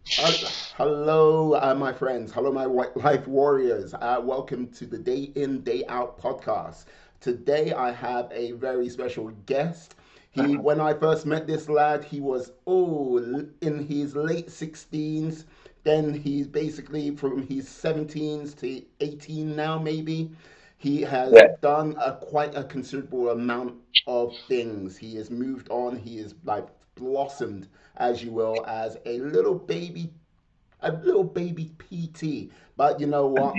Hello, my friends. Hello, my life warriors. Welcome to the Day In, Day Out podcast. Today, I have a very special guest. When I first met this lad, he was in his late 16s. Then he's basically from his 17s to 18 now, maybe. He has Yeah. done quite a considerable amount of things. He has moved on. He is like blossomed, as you will, as a little baby PT. But you know what?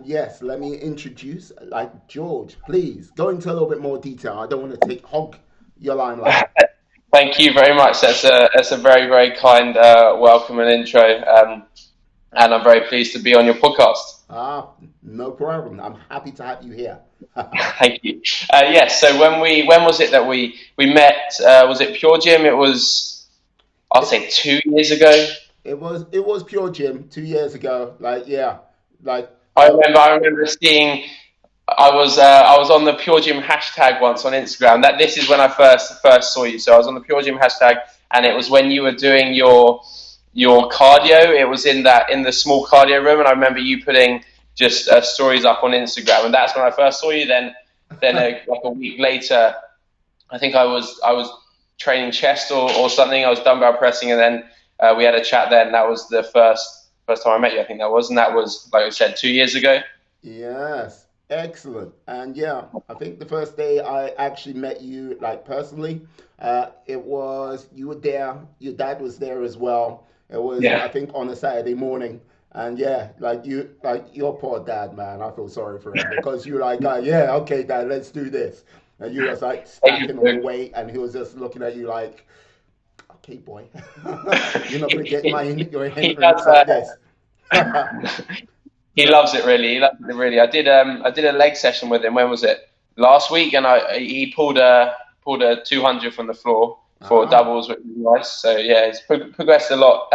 Yes, let me introduce like George. Please go into a little bit more detail. I don't want to take hog your limelight. Thank you very much. That's a very very kind welcome and intro, and I'm very pleased to be on your podcast. No problem. I'm happy to have you here. Thank you. Yes. So when was it that we met? Was it Pure Gym? It was, I'll it, say, 2 years ago. it was pure gym 2 years ago. Like yeah, like I remember. I remember seeing. I was on the Pure Gym hashtag once on Instagram. That this is when I first saw you. So I was on the Pure Gym hashtag, and it was when you were doing your cardio. It was in the small cardio room, and I remember you putting just stories up on Instagram, and that's when I first saw you. Then like a week later, I think I was training chest or something. I was dumbbell pressing, and then we had a chat. Then that was the first time I met you. I think that was, and that was, like I said, 2 years ago. Yes, excellent. And yeah, I think the first day I actually met you, like personally, it was you were there. Your dad was there as well. It was, I Yeah. think, on a Saturday morning. And yeah, like your poor dad, man. I feel sorry for him because you were like, yeah, okay, dad, let's do this. And you was like Thank stacking all the you. weight, and he was just looking at you like, okay, boy, you're not gonna get your He hindrance does. like this. He So, loves it really. He loves it really. I did a leg session with him. When was it? Last week, and I he pulled a 200 from the floor for ah. doubles, which was nice. So yeah, it's progressed a lot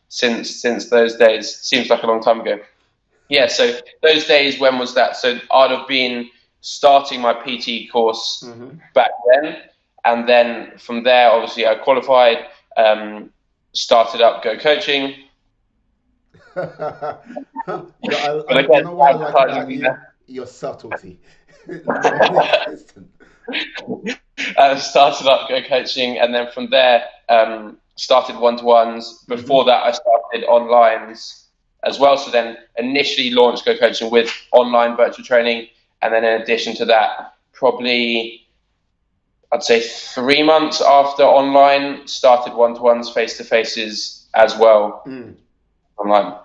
since those days. Seems like a long time ago. Yeah. So those days, when was that? So I'd have been starting my PT course Mm-hmm. back then, and then from there, obviously, I qualified. Started up Go Coaching. But You again, know what I like advertising about you? there. Your subtlety, non-existent. Started up Go Coaching, and then from there, started one to ones. Before Hmm. that, I started onlines as well. So then, initially launched Go Coaching with online virtual training, and then in addition to that, probably I'd say 3 months after online, started one to ones, face to faces as well Mm. online.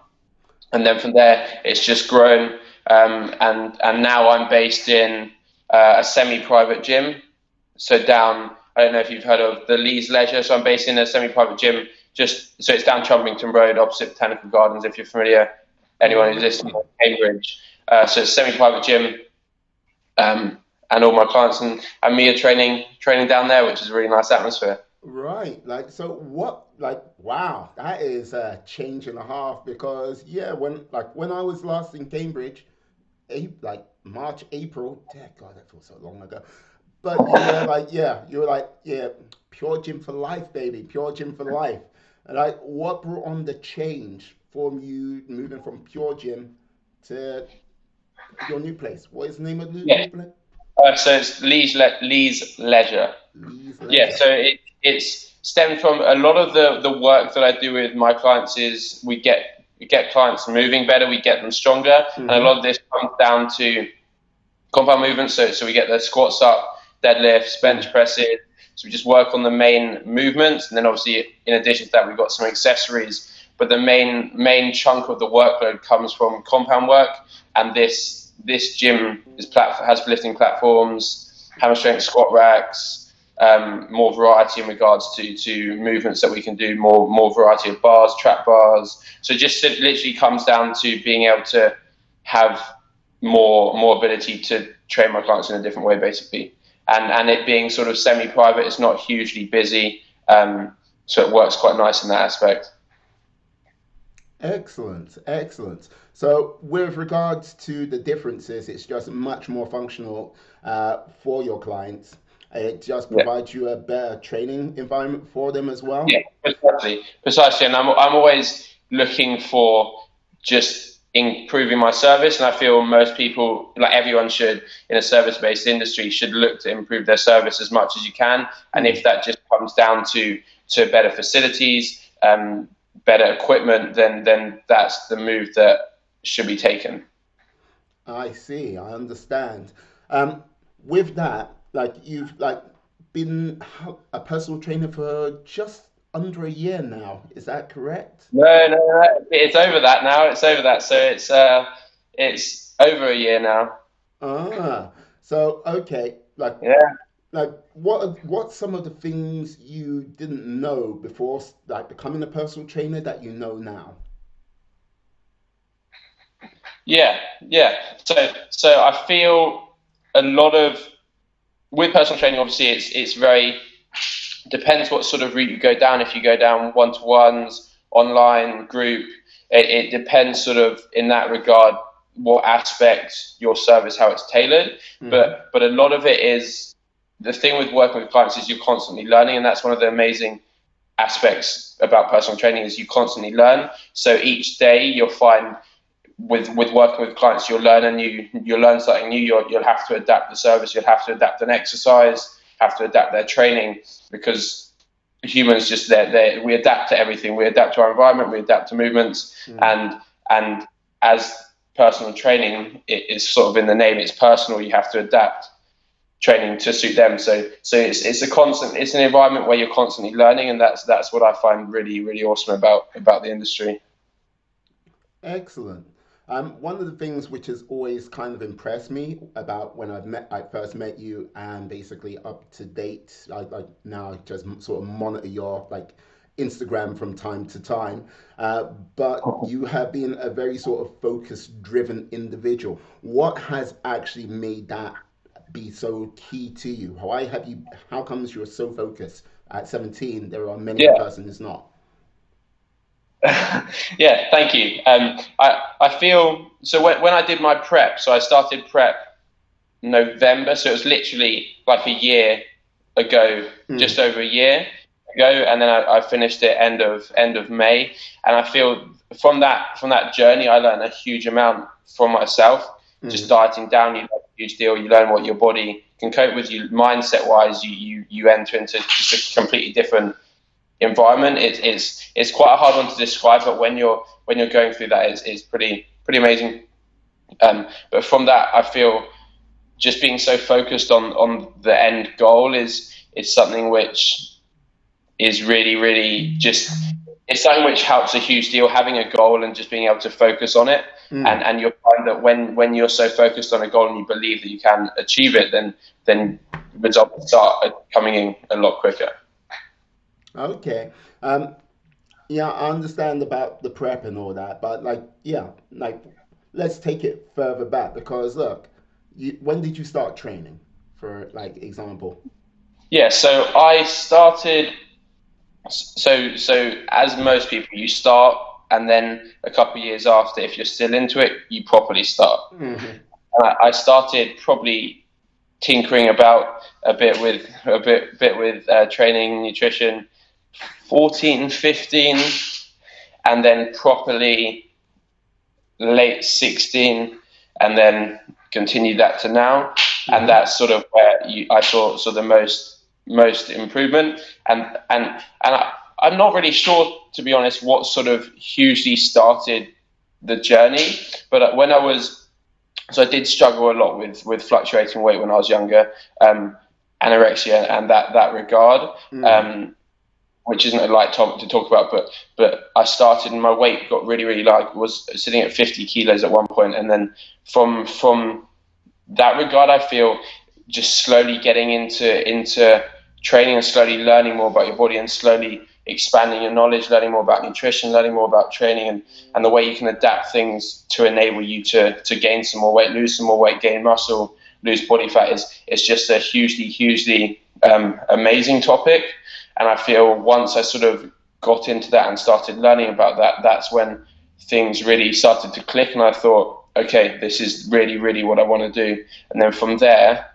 And then from there, it's just grown. And now I'm based in a semi-private gym. So down, I don't know if you've heard of the Leeds Leisure. So I'm based in a semi-private gym. Just so it's down Chumbington Road, opposite Botanical Gardens. If you're familiar, anyone who's listening, Right. Cambridge. So it's a semi-private gym, and all my clients and me are training down there, which is a really nice atmosphere. Right. Like, so what, like, wow, that is a change and a half because, yeah, when I was last in Cambridge, like March, April, dear God, that feels so long ago. But you were like, yeah, pure gym for life, baby, pure gym for life. And like, what brought on the change from you moving from pure gym to your new place? What is the name of the Yeah. new place? So it's Leeds Leisure. Lee's Yeah, Leisure. so it's stemmed from a lot of the work that I do with my clients is we get clients moving better, we get them stronger, and a Mm-hmm. lot of this comes down to compound movements. So we get the squats up, deadlifts, bench Mm. presses. So we just work on the main movements, and then obviously in addition to that, we've got some accessories. But the main chunk of the workload comes from compound work, and this gym has lifting platforms, hammer strength squat racks, more variety in regards to movements that we can do, more variety of bars, trap bars. So just it literally comes down to being able to have more ability to train my clients in a different way, basically. And it being sort of semi-private, it's not hugely busy, so it works quite nice in that aspect. Excellent, excellent. So, with regards to the differences, it's just much more functional for your clients. It just Yeah. provides you a better training environment for them as well. Yeah, precisely, and I'm always looking for just improving my service, and I feel most people, like everyone should, in a service-based industry, should look to improve their service as much as you can, and if that just comes down to better facilities, better equipment, then that's the move that should be taken. I see. I understand. Um, with that, like you've like been a personal trainer for just under a year now. Is that correct? No, it's over that now. It's over that, so it's over a year now. Ah, so okay, Yeah. what's some of the things you didn't know before, like becoming a personal trainer that you know now? Yeah. So I feel a lot of with personal training. Obviously, it's very depends what sort of route you go down. If you go down one to ones, online, group, it depends sort of in that regard what aspect your service how it's tailored. Hmm. But a lot of it is the thing with working with clients is you're constantly learning, and that's one of the amazing aspects about personal training is you constantly learn. So each day you'll find with working with clients, you'll learn something new. You'll have to adapt the service. You'll have to adapt an exercise. Have to adapt their training because humans just we adapt to everything. We adapt to our environment. We adapt to movements, Hmm. and as personal training, it is sort of in the name. It's personal. You have to adapt training to suit them. So it's a constant. It's an environment where you're constantly learning, and that's what I find really awesome about the industry. Excellent. One of the things which has always kind of impressed me about when I first met you and basically up to date, I now just sort of monitor your like Instagram from time to time, but you have been a very sort of focus driven individual. What has actually made that be so key to you? How comes you're so focused at 17? There are many a Yeah. person who's not. Yeah, thank you. I feel so when I did my prep. So I started prep November, so it was literally like a year ago, Hmm. just over a year ago, and then I finished it end of May. And I feel from that journey, I learned a huge amount from myself. Just Hmm. dieting down, you learn a huge deal. You learn what your body can cope with. You mindset wise, you enter into just a completely different environment. It's quite a hard one to describe, but when you're going through that, it's pretty amazing. But from that, I feel just being so focused on the end goal is something which is really just it's something which helps a huge deal. Having a goal and just being able to focus on it, Hmm. and you'll find that when you're so focused on a goal and you believe that you can achieve it, then results start coming in a lot quicker. Okay. Um, yeah, I understand about the prep and all that, but let's take it further back because look, when did you start training? For like example. Yeah, so I started. So as most people, you start, and then a couple of years after, if you're still into it, you properly start. Hmm. And I started probably tinkering about a bit with training, nutrition, 14, 15, and then properly late 16, and then continued that to now. And Hmm. that's sort of where I saw sort of the most improvement. And I'm not really sure, to be honest, what sort of hugely started the journey. But when I was so I did struggle a lot with fluctuating weight when I was younger, anorexia and that regard. Hmm. Um, which isn't a light topic to talk about, but I started and my weight got really low. I was sitting at 50 kilos at one point, and then from that regard, I feel just slowly getting into training and slowly learning more about your body and slowly expanding your knowledge, learning more about nutrition, learning more about training and the way you can adapt things to enable you to gain some more weight, lose some more weight, gain muscle, lose body fat is just a hugely amazing topic. And I feel once I sort of got into that and started learning about that, that's when things really started to click. And I thought, okay, this is really what I want to do. And then from there,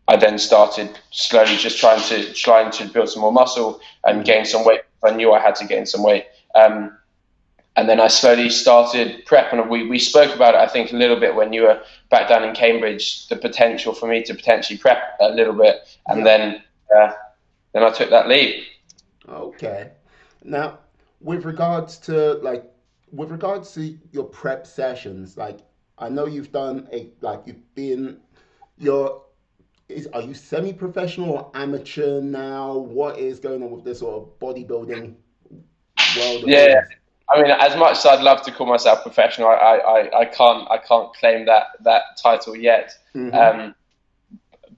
I then started slowly just trying to build some more muscle and gain some weight. I knew I had to gain some weight. And then I slowly started prep, and we spoke about it, I think, a little bit when you were back down in Cambridge, the potential for me to potentially prep a little bit, and then I took that leap. Okay. Now, with regards to your prep sessions, like I know you've done a like you've been you're are you semi-professional or amateur now? What is going on with this sort of bodybuilding world of Yeah, things? I mean, as much as I'd love to call myself professional, I can't claim that title yet. Mm-hmm. Um,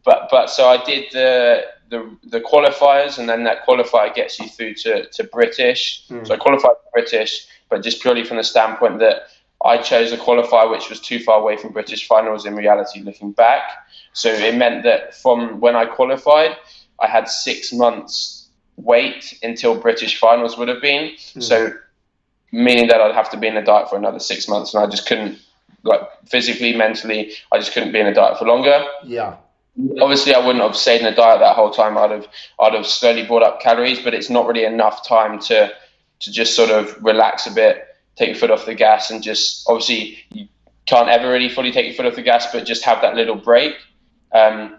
but so I did the qualifiers, and then that qualifier gets you through to British. So I Mm. qualified for British, but just purely from the standpoint that I chose a qualifier which was too far away from British finals in reality, looking back. So it meant that from when I qualified, I had 6 months wait until British finals would have been. Mm. So meaning that I'd have to be in a diet for another 6 months, and I just couldn't, like physically, mentally, I just couldn't be in a diet for longer. Yeah. Obviously, I wouldn't have stayed in a diet that whole time. I'd have slowly brought up calories, but it's not really enough time to just sort of relax a bit, take your foot off the gas, and just obviously you can't ever really fully take your foot off the gas, but just have that little break. Um,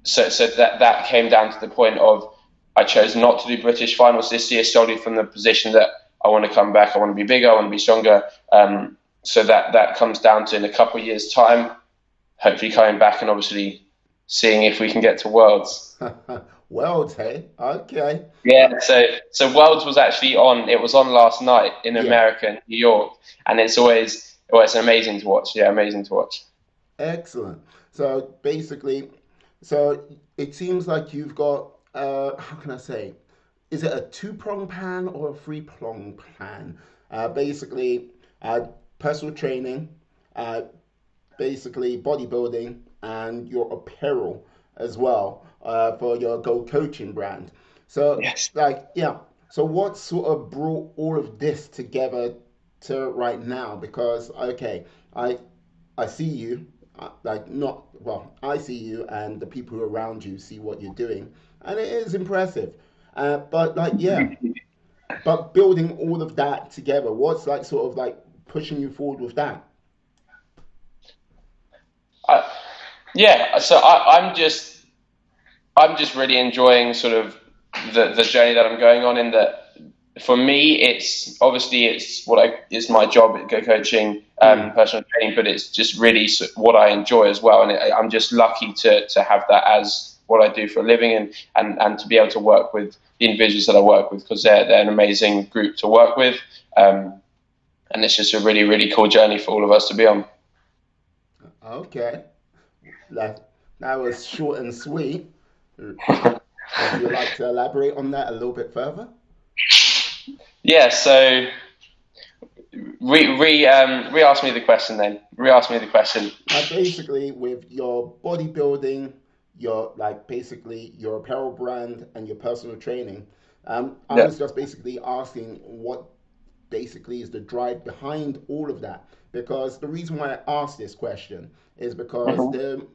so that came down to the point of I chose not to do British finals this year solely from the position that I want to come back, I want to be bigger, I want to be stronger. So that comes down to in a couple of years' time, hopefully coming back and obviously seeing if we can get to Worlds. Worlds, hey? Okay. Yeah, so Worlds was actually on. It was on last night in Yeah. America, in New York, and it's amazing to watch. Yeah, amazing to watch. Excellent. So basically, so it seems like you've got how can I say? Is it a two-prong plan or a three-prong plan? Basically, personal training, uh, basically bodybuilding, and your apparel as well for your Go Coaching brand. So, Yes. like, yeah. So, what sort of brought all of this together to right now? Because, okay, I I see you, like not well. I see you, and the people around you see what you're doing, and it is impressive. But like, yeah, but building all of that together, what's like sort of like pushing you forward with that? I, yeah. So I'm just really enjoying sort of the journey that I'm going on. In that, for me, it's obviously it's my job at Go Coaching, Mm. personal training, but it's just really what I enjoy as well, and I'm just lucky to have that as what I do for a living, and to be able to work with the individuals that I work with, because they're an amazing group to work with, and it's just a really really cool journey for all of us to be on. Okay, that that was short and sweet. Would you like to elaborate on that a little bit further? Yeah, so re ask me the question then. Re ask me the question. Basically, with your bodybuilding, your like basically your apparel brand and your personal training, I Yeah. was just basically asking what basically is the drive behind all of that. Because the reason why I asked this question is because Mhm.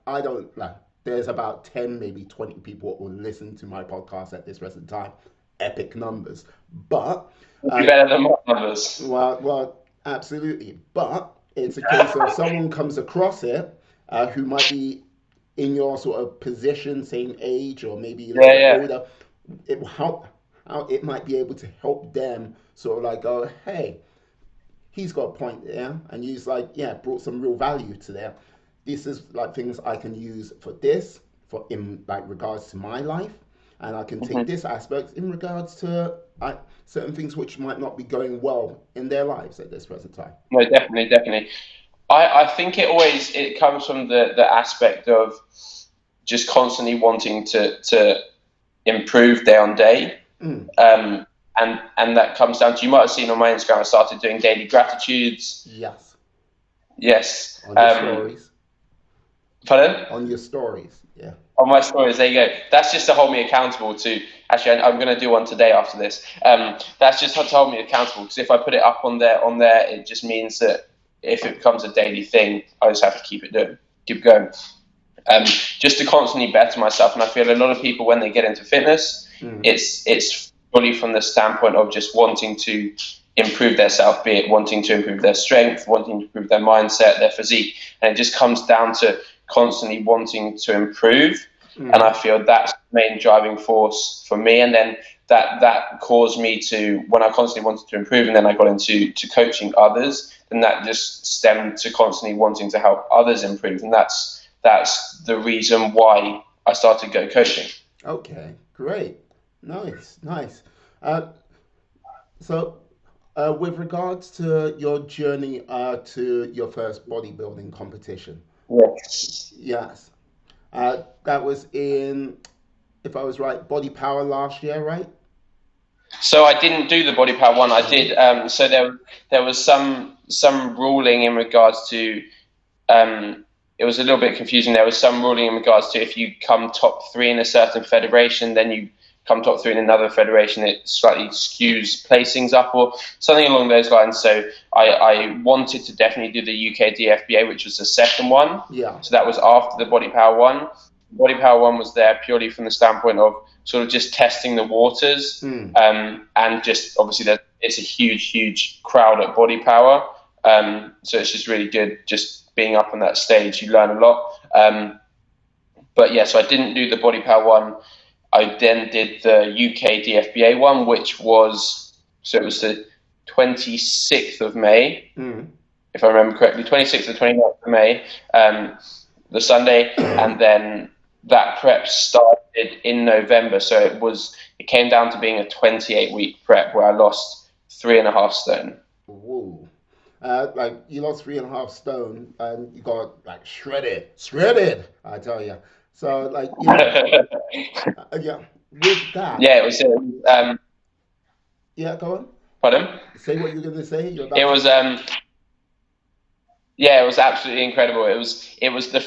I don't like there's about 10, maybe 20 people that will listen to my podcast at this present time. Epic numbers. But Be uh, better than my numbers. absolutely. But it's a case of someone comes across it who might be in your sort of position, same age, or maybe a little Yeah, bit yeah. older. It will help how it might be able to help them sort of like go, hey, he's got a point there, and he's like, yeah, brought some real value to there. This is like things I can use for this, for in like regards to my life, and I can take Mhm. this aspect in regards to certain things which might not be going well in their lives at this present time. No, definitely, definitely. I think it comes from the aspect of just constantly wanting to improve day on day. Mm, Um, and that comes down to, you might have seen on my Instagram, I started doing daily gratitudes. yes, Yes. on your stories, Pardon? on your stories, yeah. On my stories, there you go. That's just to hold me accountable to. Actually, I'm going to do one today after this. That's just to hold me accountable, because if I put it up on there, it just means that if it becomes a daily thing, I just have to keep it doing, keep going. just to constantly better myself. And I feel a lot of people, when they get into fitness, it's fully from the standpoint of just wanting to improve their self, be it wanting to improve their strength, wanting to improve their mindset, their physique. And it just comes down to constantly wanting to improve. And I feel that's the main driving force for me. And then that caused me to, when I constantly wanted to improve, and then I got into coaching others, and that just stemmed to constantly wanting to help others improve. And that's the reason why I started Go Coaching. Okay, great. Nice. So, with regards to your journey to your first bodybuilding competition, Yes. yes, that was in, if I was right, Body Power last year, right? So I didn't do the body power one. I did. So there was some ruling in regards to. It was a little bit confusing. There was some ruling in regards to if you come top 3 in a certain federation, then you come top 3 in another federation, it slightly skews placings up or something along those lines. So I wanted to definitely do the UK DFBA, which was the second one. Yeah. So that was after the body power one. Body power one was there purely from the standpoint of sort of just testing the waters, and just obviously it's a huge crowd at body power. So it's just really good just being up on that stage. You learn a lot. But yeah, so I didn't do the body power one. I then did the UK DFBA one, which was, so it was the 26th of May, if I remember correctly, 26th or 29th of May, the Sunday, and then that prep started in November. So it came down to being a 28-week prep where I lost 3.5 stone. Whoa. Like you lost 3.5 stone and you got like shredded, I tell you. So like, yeah, with that. Yeah, it was. Yeah, go on. Pardon? Say what you're gonna say. It was. Yeah, it was absolutely incredible. It was the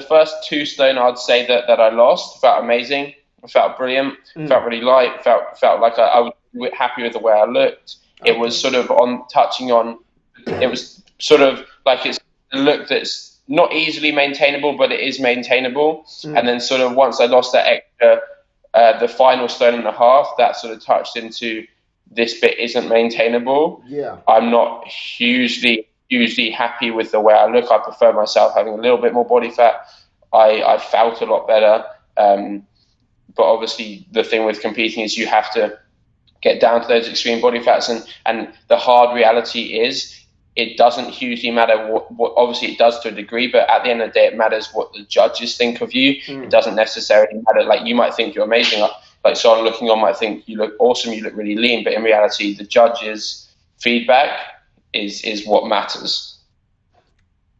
first 2 stone I'd say that I lost. Felt amazing. Felt brilliant. Felt really light. Felt like I was happy with the way I looked. Okay. It was sort of touching on. It was sort of like it's a look that's not easily maintainable, but it is maintainable. And then sort of once I lost that extra, the final 1.5 stones, that sort of touched into this bit isn't maintainable. Yeah. I'm not hugely happy with the way I look. I prefer myself having a little bit more body fat. I felt a lot better. But obviously the thing with competing is you have to get down to those extreme body fats, and the hard reality is it doesn't hugely matter what obviously it does to a degree, but at the end of the day it matters what the judges think of you. It doesn't necessarily matter, like you might think you're amazing, like someone looking on might think you look awesome, you look really lean, but in reality the judges' feedback is what matters.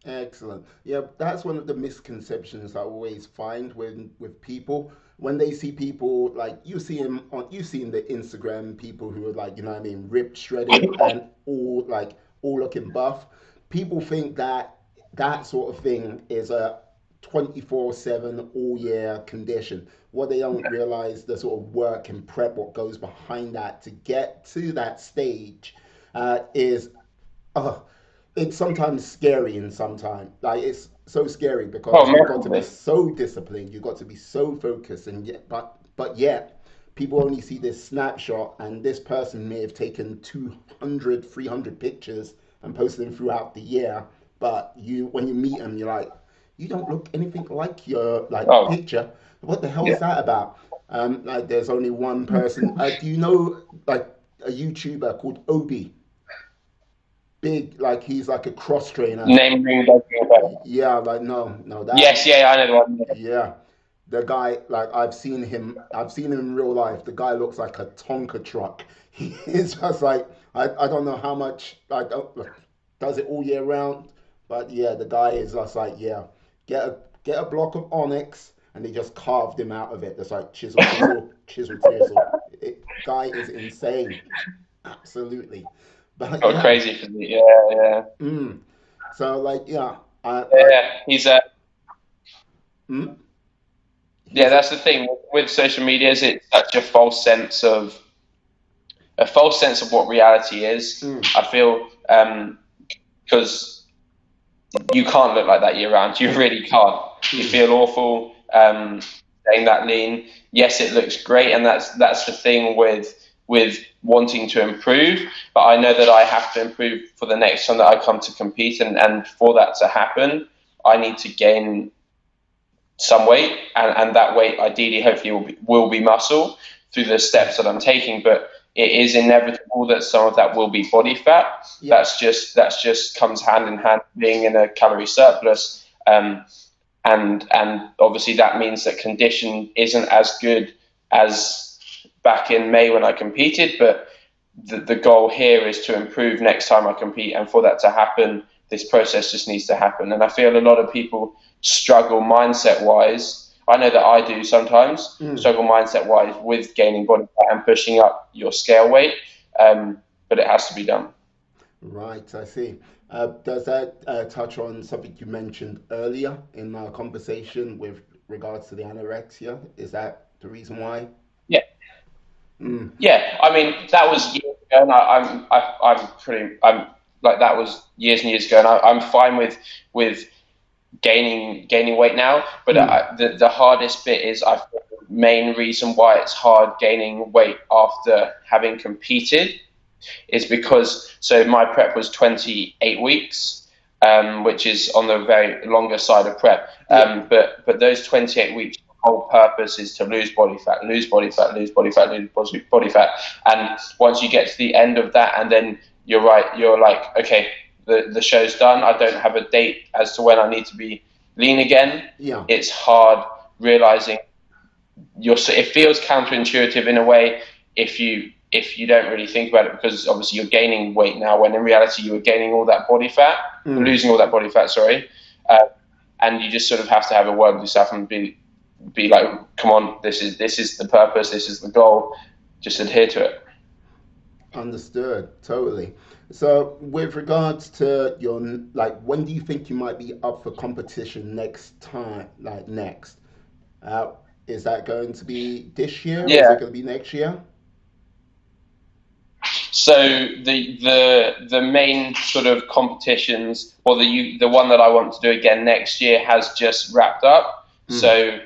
Excellent. Yeah, that's one of the misconceptions I always find with people when they see people like you see in the Instagram people who are like, you know what I mean, ripped, shredded, and all looking buff. People think that sort of thing is a 24/7 all year condition. What they don't realize the sort of work and prep what goes behind that to get to that stage is it's sometimes scary, and sometimes like it's so scary because you've got to be so disciplined, you've got to be so focused, and yet but yet people only see this snapshot, and this person may have taken 200, 300 pictures and posted them throughout the year, but when you meet them, you're like, you don't look anything like your picture. What the hell is that about? Like there's only one person. Do you know like a YouTuber called Obi? Big, like he's like a cross trainer. Name ring. Yeah, like no, that. Yes, yeah, I know the one. Yeah, the guy, like I've seen him in real life. The guy looks like a Tonka truck. He is just like I don't know how much does it all year round, but yeah, the guy is just like get a block of onyx, and they just carved him out of it. It's like chisel, chisel. Guy is insane, absolutely. But got crazy for me. Yeah. So like he's mm? Yeah, that's the thing with social media, is it's such a false sense of what reality is. I feel because you can't look like that year round. You really can't. You feel awful staying that lean. Yes, it looks great, and that's the thing with wanting to improve. But I know that I have to improve for the next time that I come to compete, and for that to happen, I need to gain some weight, and that weight ideally, hopefully, will be muscle through the steps that I'm taking. But it is inevitable that some of that will be body fat. Yeah. That's just comes hand in hand being in a calorie surplus. And obviously that means that condition isn't as good as back in May when I competed, but the goal here is to improve next time I compete, and for that to happen, this process just needs to happen. And I feel a lot of people struggle mindset wise. I know that I do sometimes struggle mindset wise with gaining body fat and pushing up your scale weight, but it has to be done. Right, I see. Does that touch on something you mentioned earlier in our conversation with regards to the anorexia? Is that the reason why? Yeah. Mm. Yeah, I mean that was years ago, and I'm like that was years and years ago, and I'm fine with gaining weight now. But Mm. the hardest bit is I feel the main reason why it's hard gaining weight after having competed is because my prep was 28 weeks, which is on the very longer side of prep. Yeah. But those 28 weeks, the whole purpose is to lose body fat, lose body fat, lose body fat, lose body fat. And once you get to the end of that, and then you're like, okay, the show's done. I don't have a date as to when I need to be lean again. Yeah. It's hard realizing it feels counterintuitive in a way if you don't really think about it, because obviously you're gaining weight now when in reality you were gaining all that body fat, losing all that body fat, and you just sort of have to have a word with yourself and be like, come on, this is the purpose, this is the goal, just adhere to it. Understood. Totally. So, with regards to your, like, when do you think you might be up for competition next time? Like, next? Uh, is that going to be this year, or is Yeah. it going to be next year? So the main sort of competitions, or the one that I want to do again next year, has just wrapped up. So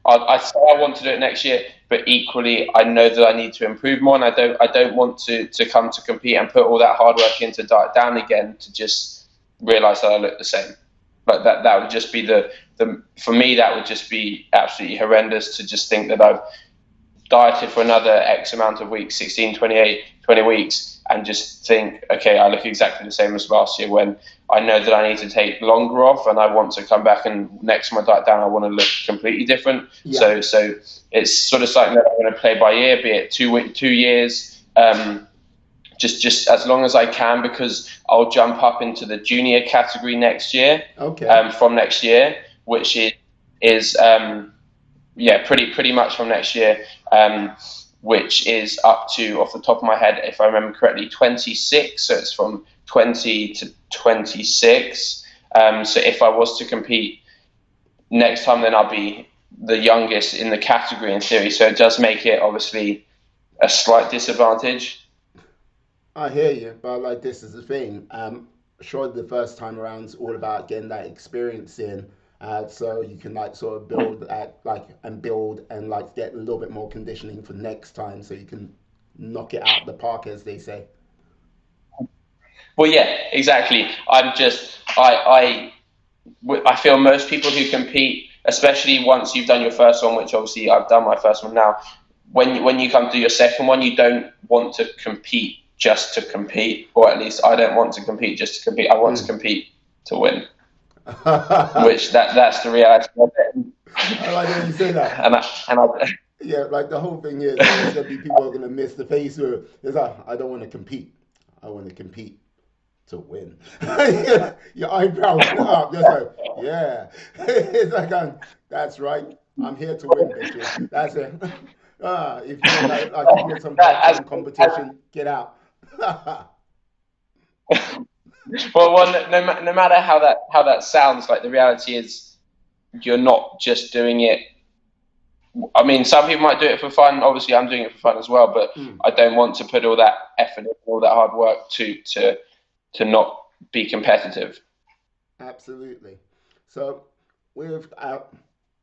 I say I want to do it next year, but equally I know that I need to improve more, and I don't want to come to compete and put all that hard work into diet down again to just realize that I look the same. Like that would just be the for me, that would just be absolutely horrendous to just think that I've dieted for another X amount of weeks, 16, 28, 20 weeks, and just think, okay, I look exactly the same as last year, when I know that I need to take longer off, and I want to come back, and next to my diet down, I want to look completely different. Yeah. So it's sort of something that I'm going to play by ear, be it 2 years, just as long as I can, because I'll jump up into the junior category next year. Okay. From next year, which is pretty much from next year, which is up to, off the top of my head, if I remember correctly, 26. So it's from 20 to 26. So if I was to compete next time, then I'll be the youngest in the category in theory. So it does make it obviously a slight disadvantage. I hear you, but like this is the thing. Sure, the first time around is all about getting that experience in, so you can like sort of build and like get a little bit more conditioning for next time, so you can knock it out the park, as they say. Well, yeah, exactly. I feel most people who compete, especially once you've done your first one, which obviously I've done my first one now, when you come to your second one, you don't want to compete just to compete, or at least I don't want to compete just to compete. I want to compete to win, which that's the reality of it. I like when you say that. And I Yeah, like the whole thing is there's gonna be people who are gonna miss the face with it's like I don't want to compete. I want to compete to win. Your eyebrows go up. Just like, yeah. It's like that's right. I'm here to win, bitches. That's it. If you like if you get some that part-time competition, get out. well, no matter how that sounds, like the reality is you're not just doing it. I mean, some people might do it for fun. Obviously, I'm doing it for fun as well, but I don't want to put all that effort in, all that hard work to not be competitive. Absolutely. So with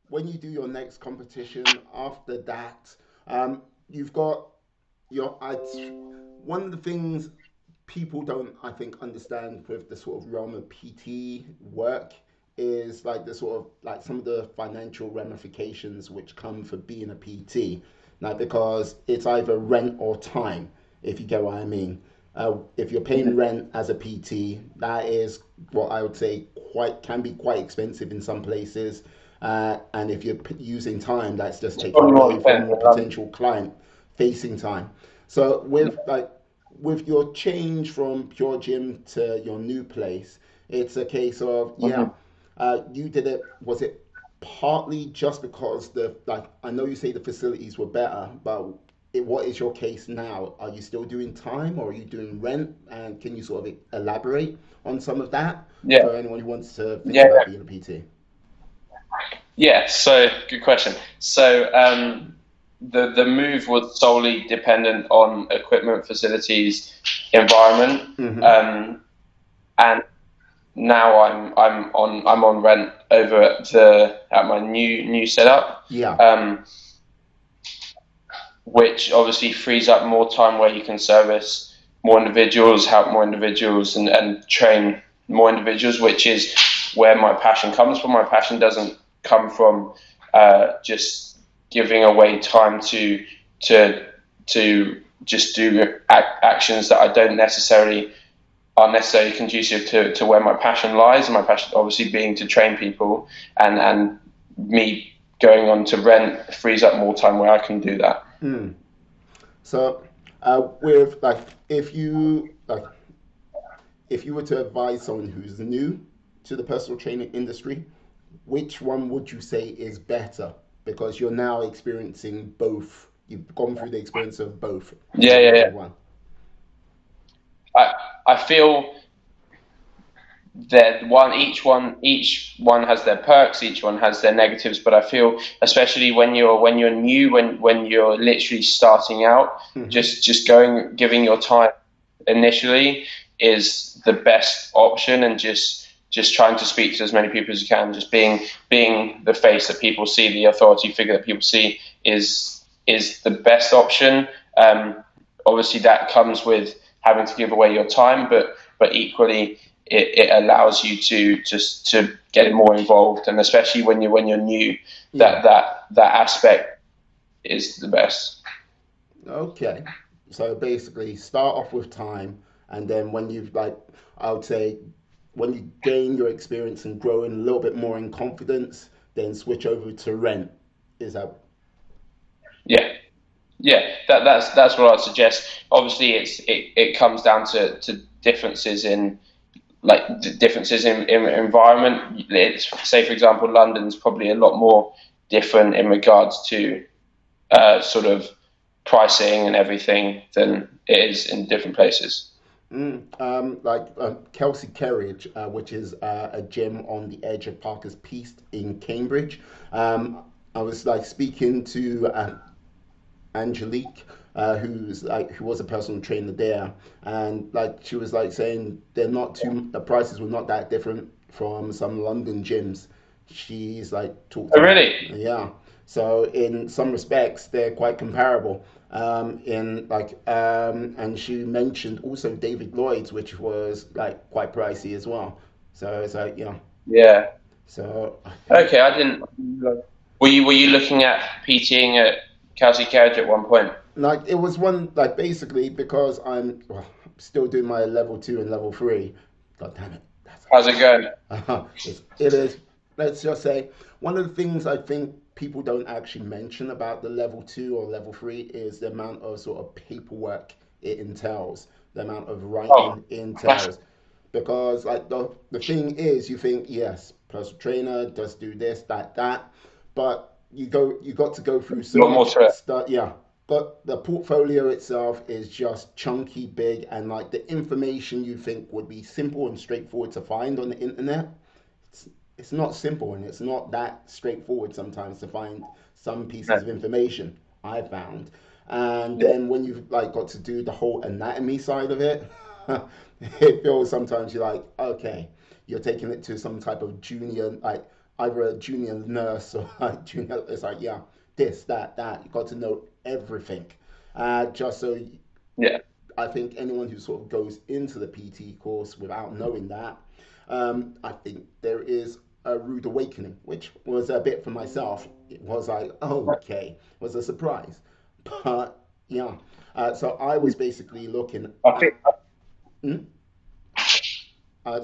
when you do your next competition after that, you've got your one of the things people don't, I think, understand with the sort of realm of PT work is like the sort of like some of the financial ramifications which come for being a PT. Now, because it's either rent or time, if you get what I mean. If you're paying rent as a PT, that is what I would say quite can be quite expensive in some places. And if you're using time, that's just taken Probably more away from expensive the in London. potential client facing time. So with your change from Pure Gym to your new place, it's a case of yeah, Mhm. you did it. Was it partly just because the like I know you say the facilities were better, but what is your case now? Are you still doing time or are you doing rent? And can you sort of elaborate on some of that Yeah, for anyone who wants to think yeah, about being a PT? yeah. So good question. So the move was solely dependent on equipment, facilities, environment, Mm-hmm. um, and now I'm on rent over at my new setup, Yeah. um, which obviously frees up more time where you can service more individuals, help more individuals, and train more individuals, which is where my passion comes from. My passion doesn't come from just giving away time to to just do actions that I don't necessarily aren't necessarily conducive to where my passion lies. And my passion, obviously, being to train people, and me going on to rent frees up more time where I can do that. Mm. So with like if you were to advise someone who's new to the personal training industry, which one would you say is better? Because you're now experiencing both. You've gone through the experience of both Yeah, with yeah, level yeah. one. I I feel that each one has their perks, each one has their negatives. But I feel, especially when you're new, when you're literally starting out, Mm-hmm. just giving your time initially is the best option, and just trying to speak to as many people as you can, just being the face that people see, the authority figure that people see is the best option. Obviously, that comes with having to give away your time, but equally it allows you to just to get more involved, and especially when you're new, Yeah. that aspect is the best. Okay. So basically, start off with time, and then when you've like, I would say, when you gain your experience and growing a little bit more in confidence, then switch over to rent. Is that Yeah, yeah. That's what I'd suggest. Obviously, it comes down to differences in differences in environment. Say, for example, London's probably a lot more different in regards to sort of pricing and everything than it is in different places. like Kelsey Kerridge, which is a gym on the edge of Parker's Piece in Cambridge. I was like speaking to Angelique, who was a personal trainer there, and like she was like saying the prices were not that different from some London gyms. She's like talked Oh, about really? yeah. So in some respects, they're quite comparable. And she mentioned also David Lloyd's, which was like quite pricey as well. So it's like yeah. Yeah. So I think Okay, I didn't. Were you looking at PTing at Kelsey Carriage at one point? like it was one like basically because I'm still doing my level two and level three. God damn it, that's How's it going? it is. Let's just say one of the things I think people don't actually mention about the level two or level three is the amount of sort of paperwork it entails, the amount of Oh, writing it that's entails. Because like the thing is, you think yes, personal trainer does do this, that, but you got to go through a so lot more much to it. stuff. Yeah, but the portfolio itself is just chunky, big, and like the information you think would be simple and straightforward to find on the internet, it's, it's not simple and it's not that straightforward sometimes to find some pieces of No. information I found. And Yeah. then when you've like got to do the whole anatomy side of it, it feels sometimes you're like, okay, you're taking it to some type of junior like either a junior nurse or a junior. It's like, yeah, this, that, that. You got to know everything. Just so Yeah. I think anyone who sort of goes into the PT course without knowing that, I think there is a rude awakening, which was a bit for myself. It was like, oh, okay, was a surprise. But yeah, so I was basically looking I at, think hmm?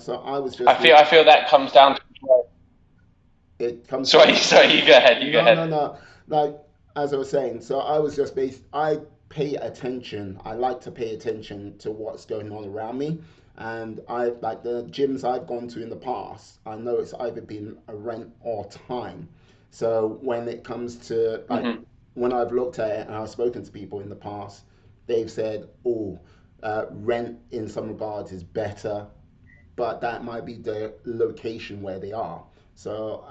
So I was just I feel that comes down to. it comes down Sorry, to sorry. You go ahead. You go no, no, ahead. no. Like as I was saying, so I was just based. I pay attention. I like to pay attention to what's going on around me, and I like the gyms I've gone to in the past. I know it's either been a rent or time. So when it comes to like Hmm. when I've looked at it and I've spoken to people in the past, they've said, "Oh, rent in some regards is better, but that might be the location where they are." So,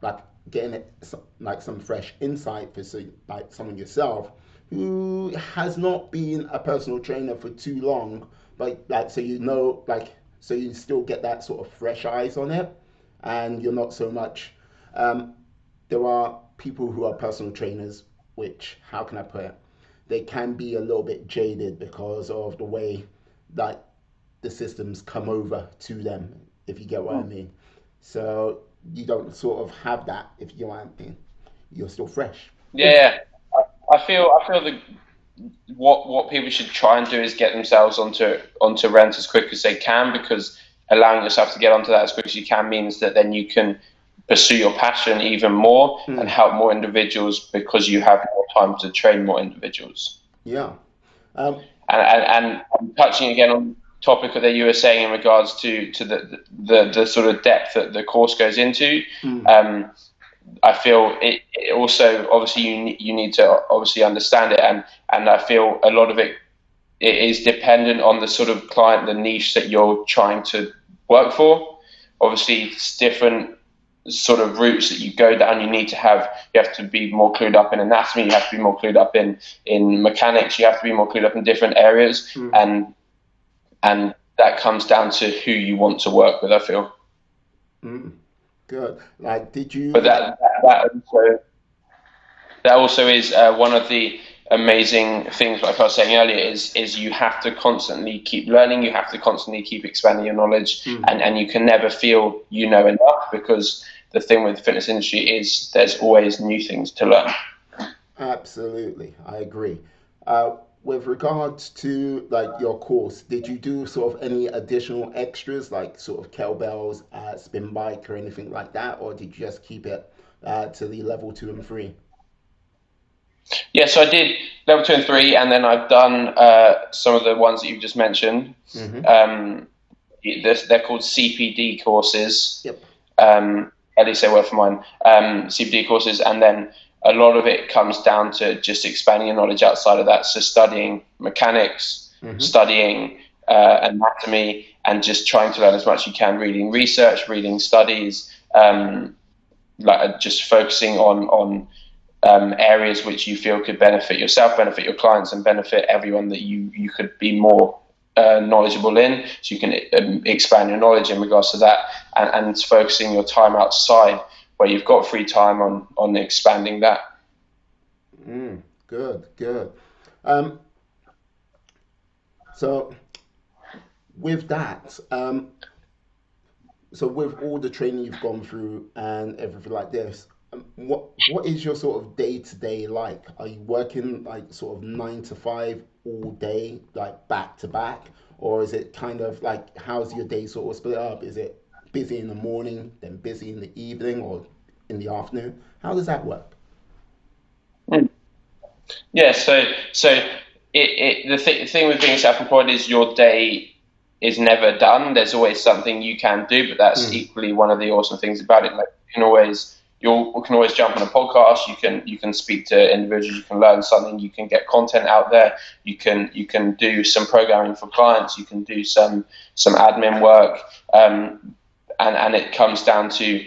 like getting it, like some fresh insight for like someone yourself who has not been a personal trainer for too long, but like so you know, like so you still get that sort of fresh eyes on it, and you're not so much. Um, there are people who are personal trainers, which how can I put it? They can be a little bit jaded because of the way that the systems come over to them, if you get what I mean. So you don't sort of have that, if you get what I mean. You're still fresh, which, Yeah. I feel the what people should try and do is get themselves onto rent as quick as they can, because allowing yourself to get onto that as quick as you can means that then you can pursue your passion even more and mm, help more individuals because you have more time to train more individuals. yeah. Um, And touching again on the topic that you were saying in regards to the sort of depth that the course goes into, mm, um, I feel it also obviously you need to obviously understand it, and I feel a lot of it is dependent on the sort of client, the niche that you're trying to work for. Obviously, it's different sort of routes that you go down. You have to be more clued up in anatomy. You have to be more clued up in mechanics. You have to be more clued up in different areas, mm, and that comes down to who you want to work with. I feel, mm. Good. Like, did you but like? that also is one of the amazing things, like I was saying earlier, is you have to constantly keep learning. You have to constantly keep expanding your knowledge, Mm, and you can never feel you know enough, because the thing with the fitness industry is there's always new things to learn. absolutely, I agree. With regards to like your course, did you do sort of any additional extras like sort of kettlebells, spin bike, or anything like that, or did you just keep it to the level 2 and 3? Yeah, so I did level 2 and 3, and then I've done some of the ones that you've just mentioned. Mm-hmm. Um, they're called CPD courses. Yep. At least they were for mine. CPD courses, and then a lot of it comes down to just expanding your knowledge outside of that. So studying mechanics, Mm-hmm. studying anatomy, and just trying to learn as much as you can, reading research, reading studies, like just focusing on areas which you feel could benefit yourself, benefit your clients, and benefit everyone that you could be more knowledgeable in. So you can expand your knowledge in regards to that, and focusing your time outside where you've got free time on expanding that. Mm, good, good. Um, so with that, so with all the training you've gone through and everything like this, what is your sort of day to day like? Are you working like sort of 9 to 5 all day, like back to back, or is it kind of like how's your day sort of split up? Is it busy in the morning, then busy in the evening, or in the afternoon? How does that work? Mm. Yeah, so the thing with being self-employed is your day is never done. There's always something you can do, but that's Mm, equally one of the awesome things about it. Like you can always jump on a podcast. You can speak to individuals. You can learn something. You can get content out there. You can do some programming for clients. You can do some admin work, and it comes down to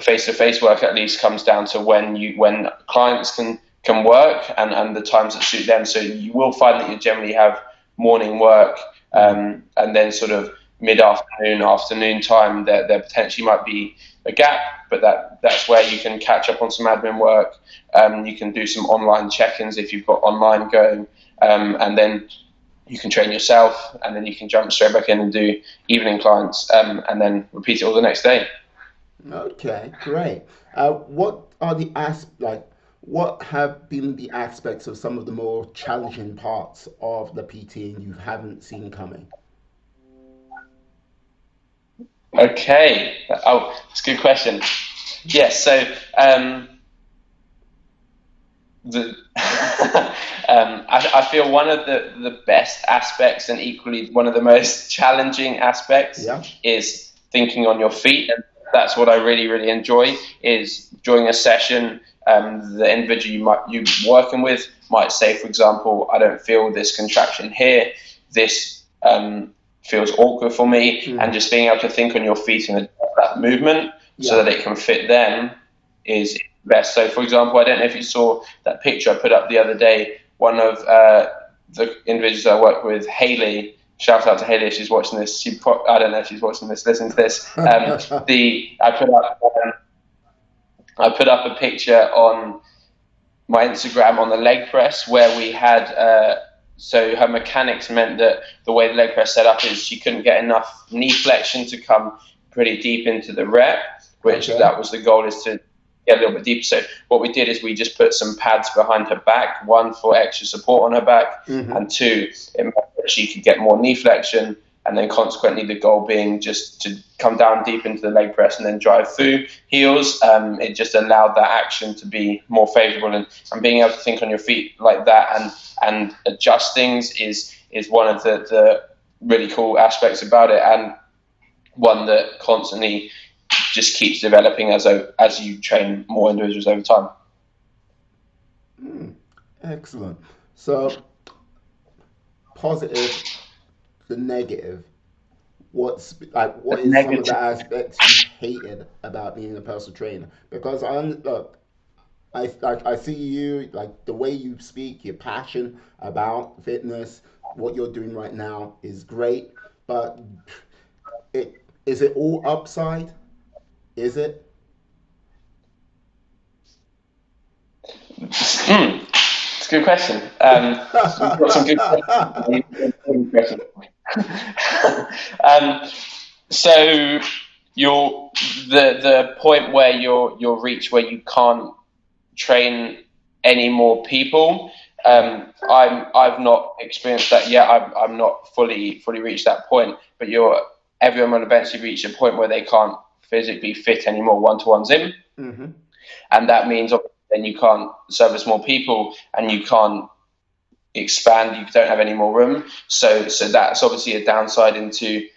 face-to-face work. At least comes down to when clients can work, and the times that suit them. So you will find that you generally have morning work, mm, and then sort of mid-afternoon, afternoon time, there potentially might be a gap, but that's where you can catch up on some admin work. You can do some online check-ins if you've got online going, and then you can train yourself, and then you can jump straight back in and do evening clients, and then repeat it all the next day. Okay, great. What are the what have been the aspects of some of the more challenging parts of the PT you haven't seen coming? Okay. Oh, that's a good question. Yes. So the I feel one of the best aspects and equally one of the most challenging aspects Yeah. is thinking on your feet, and that's what I really enjoy. Is during a session, the individual you working with might say, for example, I don't feel this contraction here. This feels awkward for me, and Mm. just being able to think on your feet and adjust that movement so Yeah. that it can fit them is best. So, for example, I don't know if you saw that picture I put up the other day. One of the individuals I work with, Haley. Shout out to Haley if she's watching this. I don't know if she's watching this. Listen to this. The I put up a picture on my Instagram on the leg press where we had. So her mechanics meant that the way the leg press set up is she couldn't get enough knee flexion to come pretty deep into the rep, which Okay. that was the goal is to get a little bit deeper. So what we did is we just put some pads behind her back, one for extra support on her back, Hmm. and two, it meant that she could get more knee flexion, and then consequently the goal being just to come down deep into the leg press and then drive through heels. It just allowed that action to be more favourable, and being able to think on your feet like that and adjust things is one of the really cool aspects about it, and one that constantly just keeps developing as you train more individuals over time. Mm. Excellent. So, positive, the negative. What The is some of the negative. aspects you hated about being a personal trainer? Because look, I see you like the way you speak, your passion about fitness, what you're doing right now is great. But is it all upside? Is it? It's a good question. You've got some good questions. um, so you're the point where you're reached where you can't train any more people. Yeah. I've not experienced that yet. I'm not fully reached that point. But everyone will eventually reach a point where they can't physically fit any more one-to-ones in, Hmm. and that means then you can't service more people and you can't expand. You don't have any more room. So that's obviously a downside into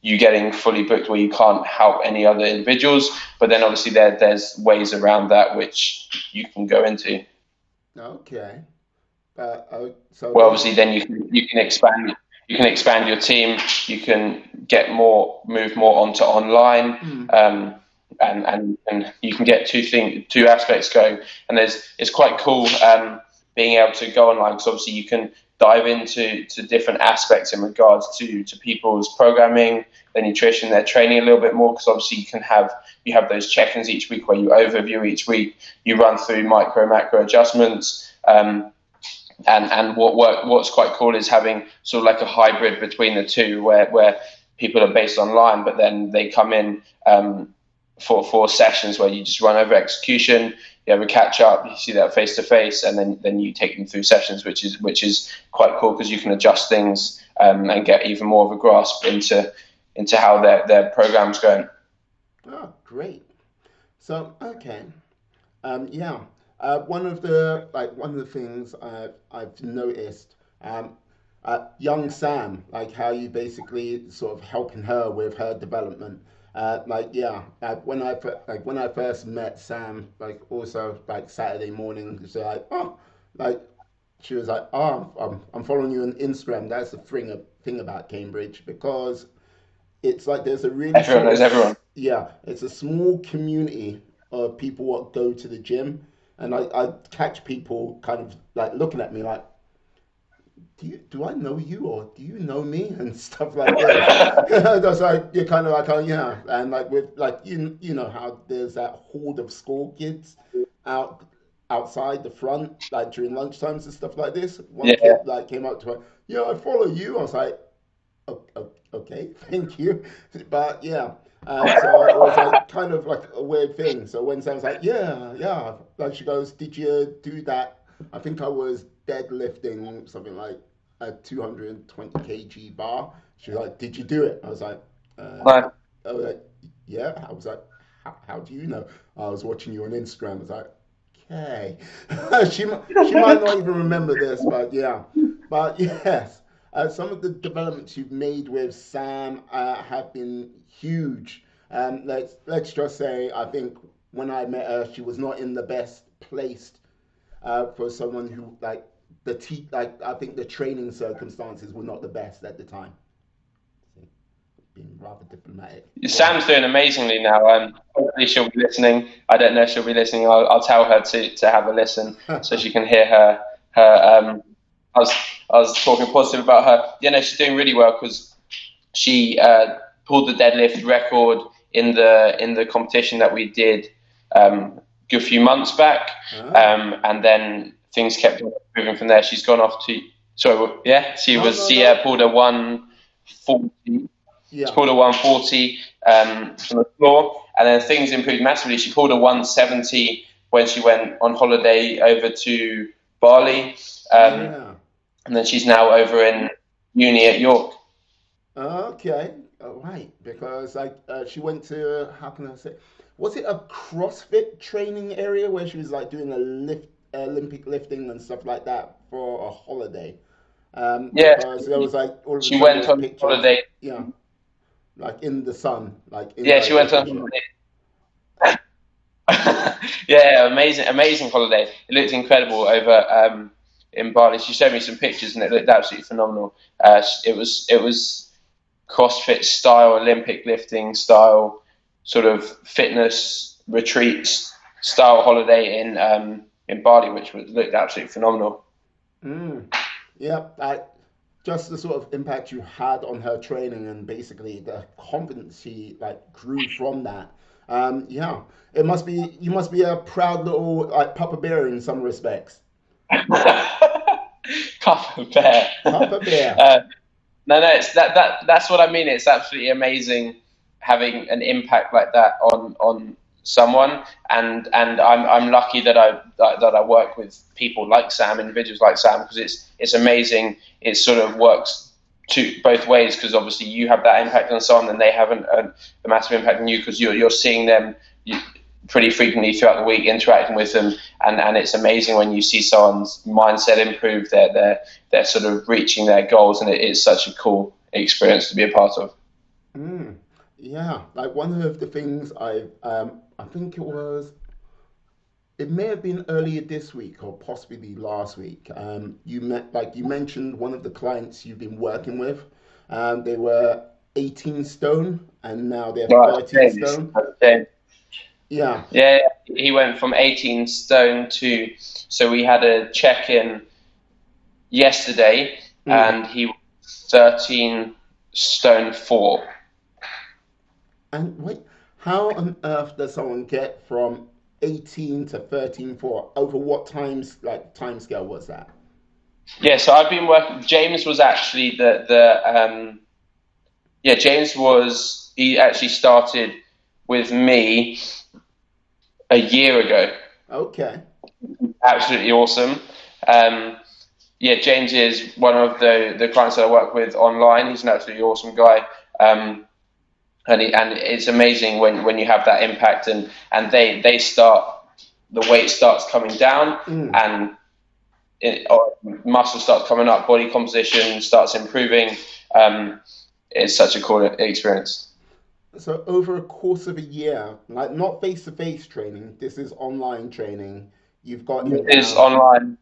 you getting fully booked where you can't help any other individuals. But then obviously there's ways around that which you can go into. Okay. So Well, this. obviously then you can expand your team. You can get more move more onto online. Mm. And you can get two aspects going, and it's quite cool being able to go online because obviously you can dive into different aspects in regards to people's programming, their nutrition, their training a little bit more because obviously you have those check-ins each week where you overview each week, you run through micro macro adjustments. And what's quite cool is having sort of like a hybrid between the two where people are based online but then they come in for sessions where you just run over execution, you have a catch up, you see that face to face, and then you take them through sessions, which is quite cool because you can adjust things and get even more of a grasp into how their program's going. Oh, great. So, okay. Yeah. One of the things I've noticed, young Sam, like how you basically sort of helping her with her development. Yeah, when I first met Sam, like also like Saturday morning, she's like, oh, like she was like, oh, I'm following you on Instagram. That's the thing about Cambridge because it's like there's a really Everyone sort knows of everyone. yeah, it's a small community of people that go to the gym, and I catch people kind of like looking at me like, do I know you or do you know me and stuff like this. That's like you're kind of like, oh yeah, and like with like you know how there's that horde of school kids out outside the front like during lunchtimes and stuff like this. One Yeah, kid like came up to her, yeah, I follow you. I was like, okay, thank you, but yeah. And so it was like kind of like a weird thing. So when someone's like, yeah, like she goes, did you do that? I think I was deadlifting something like a 220 kg bar. She's like, did you do it? Uh, no. I was like, yeah. I was like, how do you know? I was watching you on Instagram. I was like, okay. She might not even remember this, but yeah. But yes, some of the developments you've made with Sam have been huge. Let's just say, I think when I met her, she was not in the best placed for someone who like I think the training circumstances were not the best at the time. Being rather diplomatic. Wow. Sam's doing amazingly now. Hopefully she'll be listening. I don't know if she'll be listening. I'll tell her to have a listen so she can hear her. I was I was talking positive about her. Yeah, no, she's doing really well because she pulled the deadlift record in the competition that we did a good few months back, Ah. and then things kept moving from there. She's gone off to sorry, yeah, No, no, she no. pulled a 140. She Yeah. pulled a 140 from the floor, and then things improved massively. She pulled a 170 when she went on holiday over to Bali, um, Yeah. and then she's now over in uni at York. Okay. All right. Because she went to, how can I say, was it a CrossFit training area where she was like doing a Olympic lifting and stuff like that for a holiday? Yeah, Because there was like all of a she sudden went there's on pictures, holiday. yeah, like in the sun, like in Yeah, like she went on Photoshop. holiday. Yeah, amazing holiday. It looked incredible over in Bali. She showed me some pictures, and it looked absolutely phenomenal. It was CrossFit style, Olympic lifting style, sort of fitness retreats style holiday in Bali, which looked absolutely phenomenal. Mm. Yeah, just the sort of impact you had on her training and basically the confidence she like grew from that. Yeah, it must be you must be a proud little like Papa Bear in some respects. Cup of bear. Papa Bear. uh, no, it's that's what I mean. It's absolutely amazing having an impact like that on someone, and I'm lucky that I work with people like Sam, individuals like Sam, because it's amazing. It sort of works both ways because obviously you have that impact on someone, and they have a massive impact on you because you're seeing them. Pretty frequently throughout the week, interacting with them, and it's amazing when you see someone's mindset improve, they're sort of reaching their goals, and it's such a cool experience to be a part of. Mm. Yeah, like one of the things I think it may have been earlier this week or possibly last week. You mentioned one of the clients you've been working with. They were 18 stone and now they're No, 13 stone. Yeah. yeah, he went from 18 stone to so we had a check in yesterday, Mm. and he was 13 stone 4. And wait, how on earth does someone get from 18 to 13.4? Over what time scale was that? Yeah, so I've been working. James was actually yeah, James was he actually started with me a year ago. Okay. Absolutely awesome. Um, yeah, James is one of the clients that I work with online. He's an absolutely awesome guy. And it's amazing when you have that impact, and they start the weight starts coming down, Mm. and or muscle starts coming up, body composition starts improving. Um, it's such a cool experience. So over a course of a year, like not face-to-face training, this is online training. You've got him Is down. online,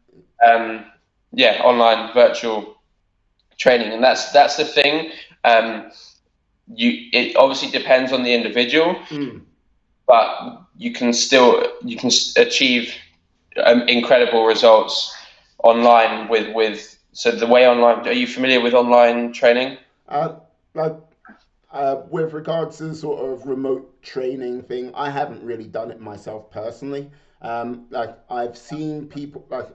um, yeah, online virtual training, and that's the thing. Um, it obviously depends on the individual, Mm. but you can achieve incredible results online with So the way online, are you familiar with online training? Uh, like with regards to sort of remote training thing, I haven't really done it myself personally. Like I've seen people like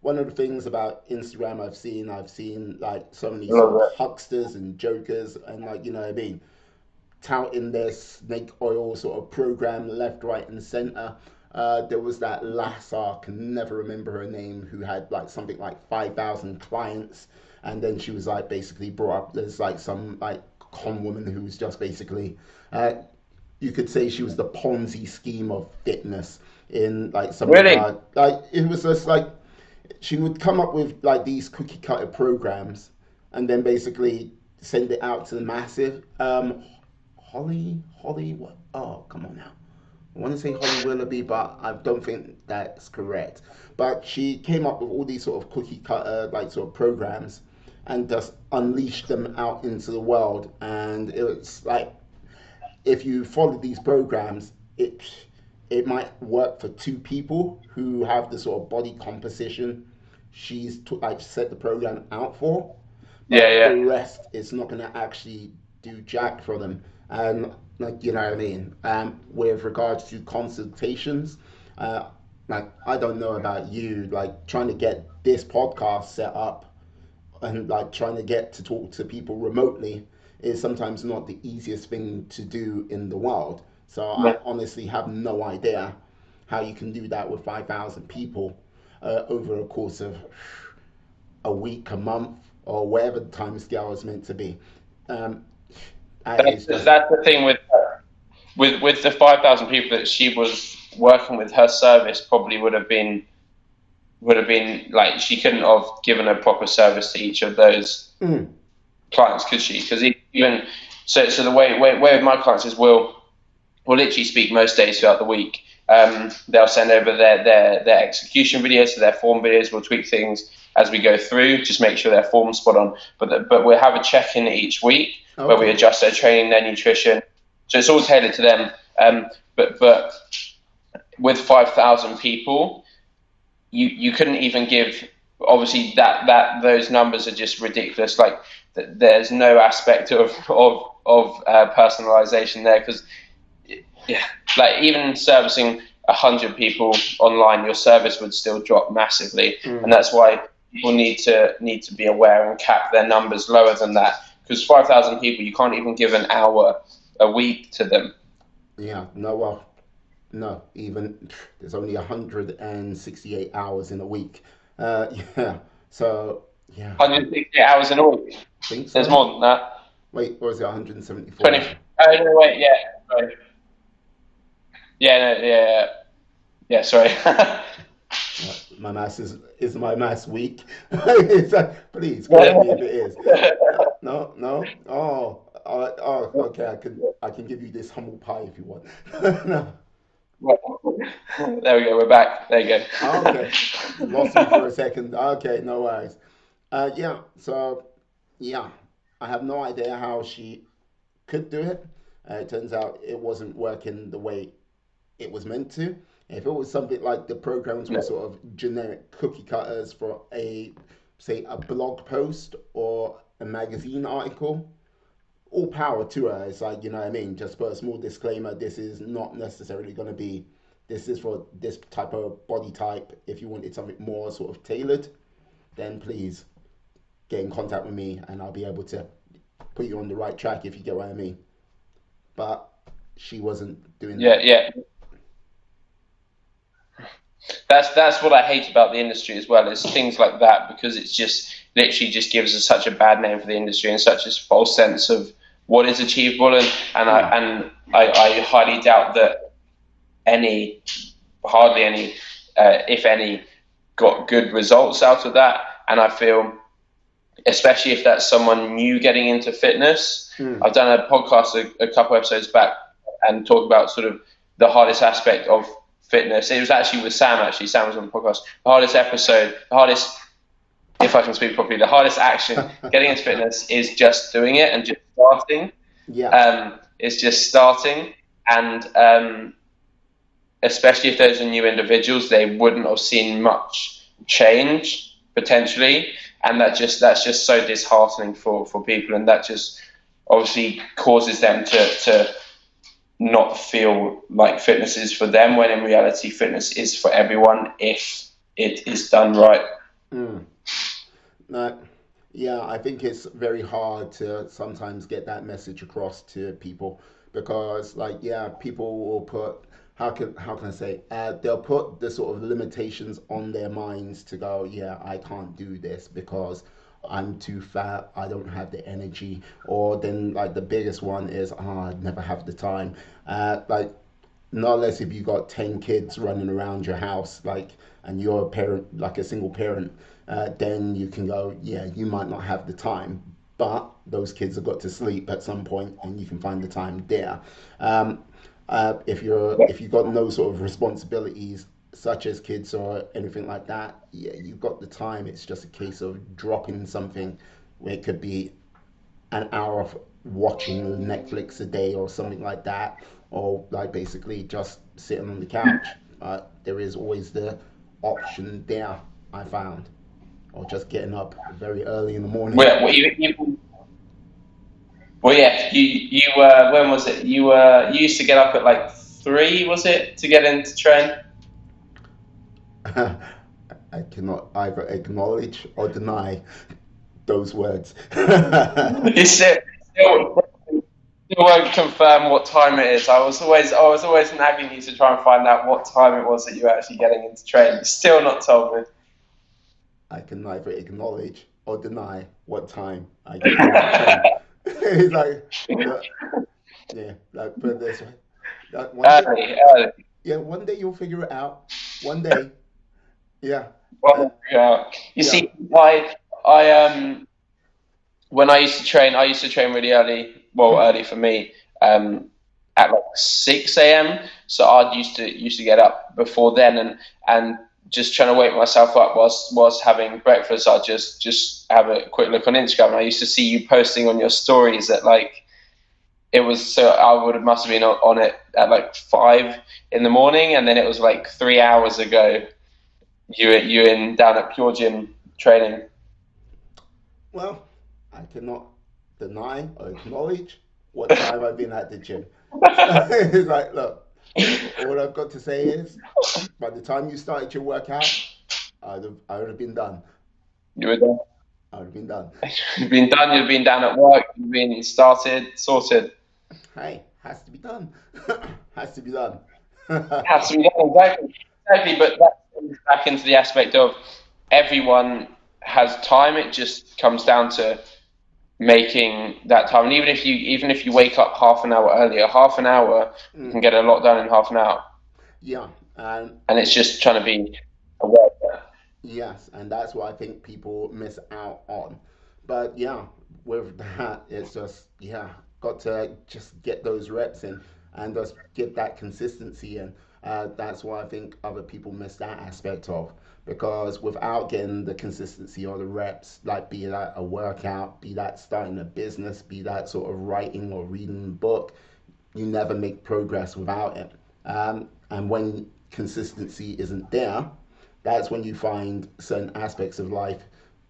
one of the things about Instagram I've seen like so many I love sort of that. hucksters and jokers and like you know what I mean touting their snake oil sort of program left, right, and center. There was that lass, I can never remember her name, who had like something like 5,000 clients, and then she was like basically brought up as like some like con woman who was just basically, uh, you could say she was the Ponzi scheme of fitness in like some of Really? her like it was just like she would come up with like these cookie cutter programs and then basically send it out to the massive. Holly, what? Oh, come on now. I want to say Holly Willoughby, but I don't think that's correct. But she came up with all these sort of cookie cutter, like sort of programs, and just unleashed them out into the world. And it's like if you follow these programs, it might work for two people who have the sort of body composition like set the program out for, Yeah, but the yeah. rest is not going to actually do jack for them. And like you know what I mean. With regards to consultations, uh, like I don't know about you, like trying to get this podcast set up and like trying to get to talk to people remotely is sometimes not the easiest thing to do in the world. So I Yeah. honestly have no idea how you can do that with 5,000 people over a course of a week, a month, or whatever the time scale is meant to be. Um, that is just, That's the thing with the 5,000 people that she was working with. Her service probably would have been like she couldn't have given a proper service to each of those mm, clients, could she? Because even so the way with my clients is we'll literally speak most days throughout the week. They'll send over their execution videos, so their form videos. We'll tweak things as we go through, just make sure their form's spot on. But we'll have a check-in each week where we okay. adjust their training, their nutrition. So it's all tailored to them. But with 5,000 people, you couldn't even give. Obviously, that those numbers are just ridiculous. Like there's no aspect of personalization there because yeah, like even servicing 100 people online, your service would still drop massively, and Mm, that's why people need to be aware and cap their numbers lower than that. Because 5,000 people, you can't even give an hour a week to them. yeah, no, well, no, even there's only 168 hours in a week. Yeah, so yeah, 160 hours in a week. think There's so. more than that. Wait, or is it 20. 174? Oh no, wait, yeah, sorry. Yeah, no, yeah, yeah. Sorry. My maths is my maths weak. Please correct me if it is. No, no. Oh, okay. I can give you this humble pie if you want. No. There we go. We're back. There you go. Okay. You lost me for a second. Okay, no worries. Yeah. So yeah, I have no idea how she could do it. It turns out it wasn't working the way it was meant to. If it was something like the programs were No. sort of generic cookie cutters for say, a blog post or a magazine article, all power to her. It's like, you know what I mean? Just put a small disclaimer. This is not necessarily going to be, this is for this type of body type. If you wanted something more sort of tailored, then please get in contact with me and I'll be able to put you on the right track if you get what I mean. But she wasn't doing Yeah, that. yeah. That's what I hate about the industry as well. Is things like that because it's just literally just gives us such a bad name for the industry and such a false sense of what is achievable. Mm, I highly doubt that any, hardly any, if any, got good results out of that. And I feel, especially if that's someone new getting into fitness, mm, I've done a podcast a couple episodes back and talked about sort of the hardest aspect of fitness. It was actually with Sam. Actually, Sam was on the podcast. The hardest episode, the hardest, if I can speak properly, the hardest action getting into fitness is just doing it and just starting. yeah. It's just starting, and especially if those are new individuals, they wouldn't have seen much change potentially, and that's just so disheartening for people, and that just obviously causes them to not feel like fitness is for them, when in reality fitness is for everyone if it is done right. Mm. No, yeah, I think it's very hard to sometimes get that message across to people because, like, yeah, people will put how can I say they'll put the sort of limitations on their minds to go, yeah, I can't do this because I'm too fat, I don't have the energy, or then like the biggest one is, I never have the time. Like not less if you got 10 kids running around your house, like, and you're a parent, like a single parent, then you can go, yeah, you might not have the time, but those kids have got to sleep at some point and you can find the time there. um, if you've got no sort of responsibilities such as kids or anything like that, yeah, you've got the time. It's just a case of dropping something where it could be an hour of watching Netflix a day or something like that, or like basically just sitting on the couch. There is always the option there, I found, or just getting up very early in the morning. Well, yeah, you when was it? You used to get up at like 3, was it, to get into train? I cannot either acknowledge or deny those words. You still won't confirm what time it is. I was always nagging you to try and find out what time it was that you were actually getting into train. You've still not told me. I can neither acknowledge or deny what time I get into train. It's like, look, yeah, like put it this way. Like one day, Early. yeah, one day you'll figure it out. One day, yeah, uh, Well, yeah. You yeah. see, I when I used to train really early. Well, Mm, early for me, um, at like 6 a.m. So I used to get up before then, and just trying to wake myself up whilst having breakfast. I just have a quick look on Instagram. And I used to see you posting on your stories that like it was, so I would have must have been on it at like 5 in the morning, and then it was like 3 hours ago. You in down at Pure Gym training. well, I cannot deny or acknowledge what time I've been at the gym. So it's like, look, all I've got to say is, by the time you started your workout, I would have been done. You were done. I would have been done. You've been done. You've been down at work. You've been started, sorted. Hey, has to be done. Has to be done. Has to be done, exactly. Exactly, but that comes back into the aspect of everyone has time. It just comes down to making that time. And even if you wake up half an hour earlier, half an hour, you can Mm, get a lot done in half an hour. yeah, and And it's just trying to be aware of that. yes, and that's what I think people miss out on. But yeah, with that, it's just, yeah, got to just get those reps in and just get that consistency in. That's what I think other people miss that aspect of, because without getting the consistency or the reps, like be that a workout, be that starting a business, be that sort of writing or reading a book, you never make progress without it. And when consistency isn't there, that's when you find certain aspects of life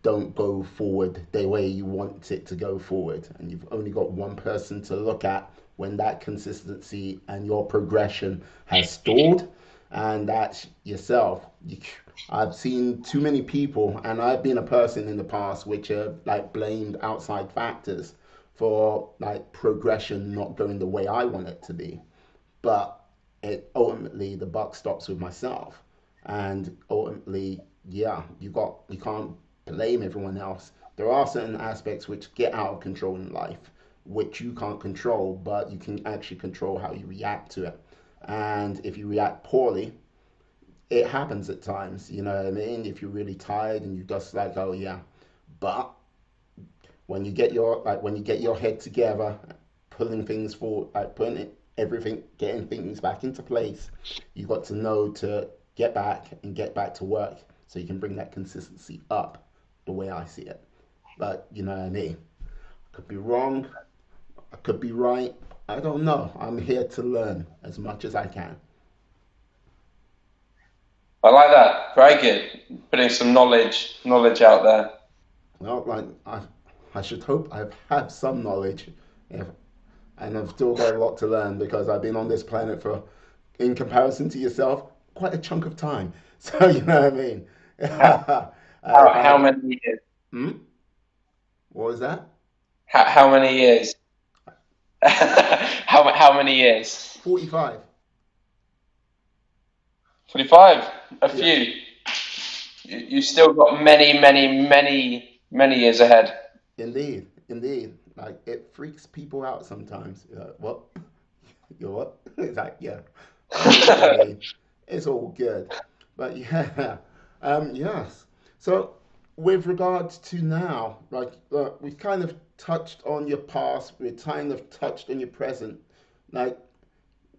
don't go forward the way you want it to go forward. And you've only got one person to look at when that consistency and your progression has stalled, and that's yourself. I've seen too many people, and I've been a person in the past which have like blamed outside factors for like progression not going the way I want it to be. But it ultimately the buck stops with myself, and ultimately, yeah, you can't blame everyone else. There are certain aspects which get out of control in life, which you can't control, but you can actually control how you react to it. And if you react poorly, it happens at times. You know what I mean? If you're really tired and you just like, oh yeah, but when you get your head together, pulling things forward, like putting it, everything, getting things back into place, you got to know to get back and get back to work so you can bring that consistency up the way I see it. But you know what I mean? I could be wrong, I could be right. I don't know. I'm here to learn as much as I can. I like that. Very good. Putting some knowledge out there. Well, like I should hope I have some knowledge, if, and I've still got a lot to learn because I've been on this planet for, in comparison to yourself, quite a chunk of time. So you know what I mean. How, If I how had, many years? hmm? What was that? How many years? How many years? 45. 25. A Yeah, few. You still got many, many, many, many years ahead. indeed, indeed. Like it freaks people out sometimes. You're like, what? You're what? It's like, yeah. I mean, it's all good. But yeah, yes. So, with regards to now, like we've kind of touched on your past, we've kind of touched on your present. Like,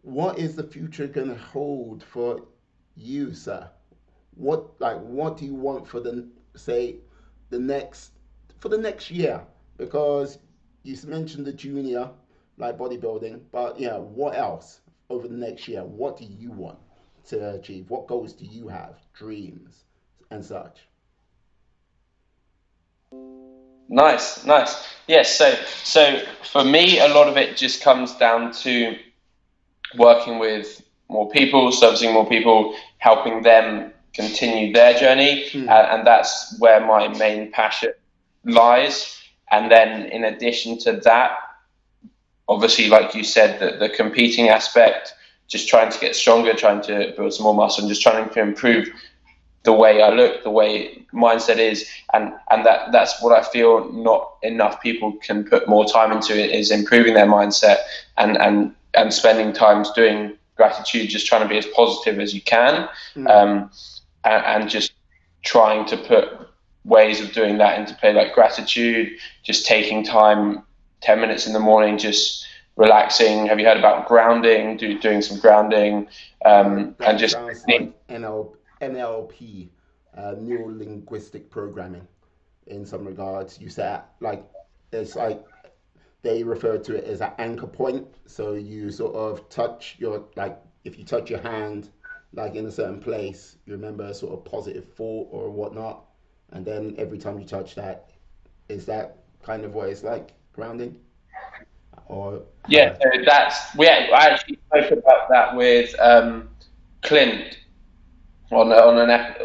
what is the future going to hold for you, sir? What do you want for the say the next for the next year? Because you mentioned the junior like bodybuilding, but yeah, what else over the next year? What do you want to achieve? What goals do you have? Dreams and such. Nice, nice. Yes, so for me, a lot of it just comes down to working with more people, servicing more people, helping them continue their journey, Mm, and that's where my main passion lies. And then, in addition to that, obviously, like you said, the competing aspect, just trying to get stronger, trying to build some more muscle, and just trying to improve the way I look, the way mindset is, and that's what I feel not enough people can put more time into it is improving their mindset and spending times doing gratitude, just trying to be as positive as you can, mm, um, and just trying to put ways of doing that into play, like gratitude, just taking time, 10 minutes in the morning, just relaxing. Have you heard about grounding? Doing some grounding, and that just sounds like NLP, neuro linguistic programming. In some regards, you said like it's like they refer to it as an anchor point. So you sort of touch your like if you touch your hand like in a certain place, you remember a sort of positive thought or whatnot, and then every time you touch that, is that kind of what it's like grounding, or have Yeah, I? so I actually spoke about that with Clint on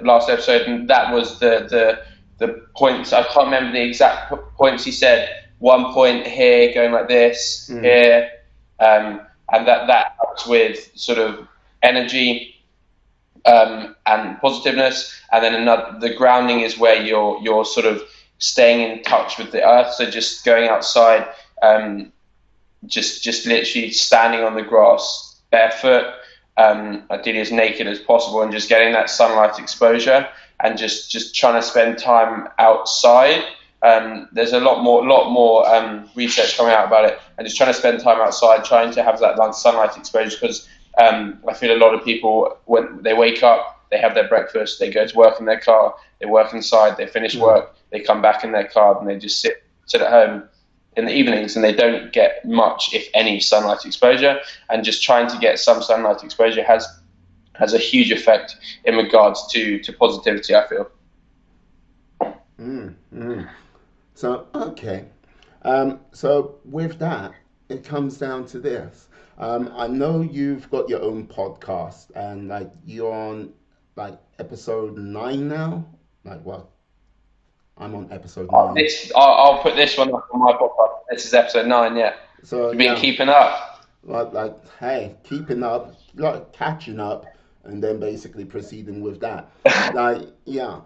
last episode, and that was the points. I can't remember the exact points he said. One point here, going like this Mm, here, and that helps with sort of energy, and positiveness. And then another, the grounding is where you're sort of staying in touch with the earth. So just going outside. Just literally standing on the grass barefoot, ideally as naked as possible, and just getting that sunlight exposure, and just trying to spend time outside. There's a lot more research coming out about it, and just trying to spend time outside, trying to have that like, sunlight exposure, because I feel a lot of people when they wake up, they have their breakfast, they go to work in their car, they work inside, they finish mm, work, they come back in their car, and they just sit at home in the evenings, and they don't get much, if any, sunlight exposure. And just trying to get some sunlight exposure has a huge effect in regards to positivity, I feel. mm, mm. So okay. So with that, it comes down to this. I know you've got your own podcast, and like you're on like episode 9 now. Like, well, I'm on episode 9. I'll put this one up on my podcast. This is episode 9. Yeah, So you've been yeah, keeping up. like hey, keeping up, like catching up, and then basically proceeding with that. Like yeah,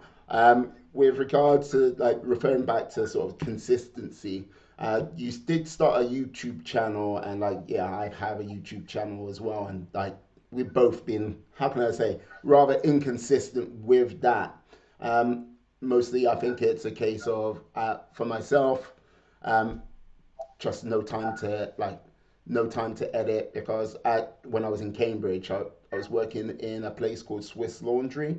with regards to like referring back to sort of consistency, you did start a YouTube channel, and like yeah, I have a YouTube channel as well, and like we've both been, how can I say, rather inconsistent with that. Mostly, I think it's a case of for myself. Um, just no time to edit because when I was in Cambridge, I was working in a place called Swiss Laundry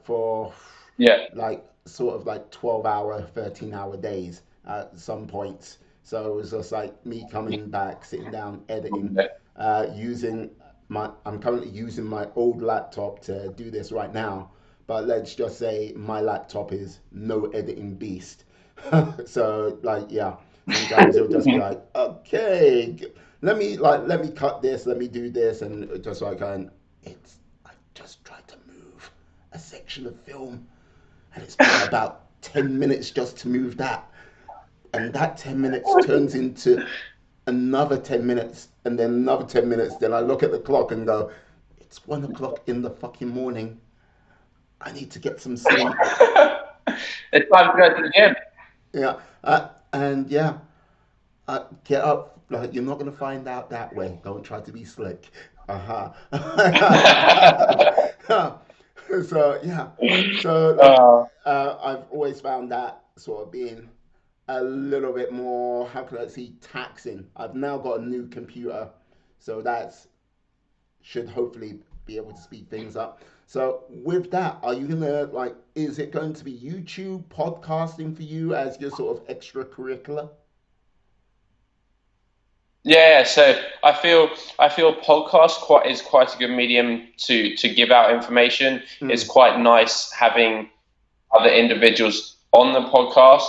for Yeah, like sort of like 12-hour, 13-hour days at some points. So it was just like me coming back, sitting down, editing, using I'm currently using my old laptop to do this right now, but let's just say my laptop is no editing beast. So like yeah, sometimes it'll just be like, okay, let me cut this, let me do this, and just like it's I just tried to move a section of film, and it's been about 10 minutes just to move that, and that 10 minutes turns into another 10 minutes, and then another 10 minutes. Then I look at the clock and go, it's 1 o'clock in the fucking morning. I need to get some sleep. It's time to go to the gym. Yeah, and yeah, get up. Like you're not gonna find out that way. Don't try to be slick. Uh huh. So yeah, so like uh, I've always found that sort of being a little bit more, how can I say, taxing. I've now got a new computer, so that's should hopefully be able to speed things up. So with that, are you gonna like? Is it going to be YouTube podcasting for you as your sort of extracurricular? Yeah, so I feel podcast quite is quite a good medium to give out information. It's Mm, quite nice having other individuals on the podcast,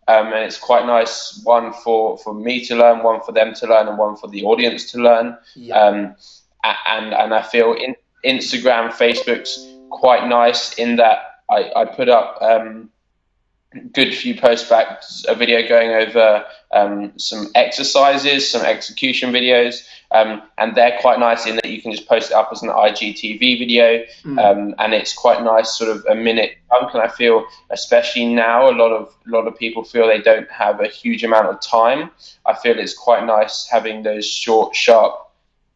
and it's quite nice one for me to learn, one for them to learn, and one for the audience to learn. yeah. Um, and I feel Instagram, Facebook's quite nice in that I put up. Good few posts back a video going over some exercises, some execution videos, and they're quite nice in that you can just post it up as an IGTV video, Mm, and it's quite nice, sort of a minute chunk. And I feel, especially now, a lot of people feel they don't have a huge amount of time. I feel it's quite nice having those short, sharp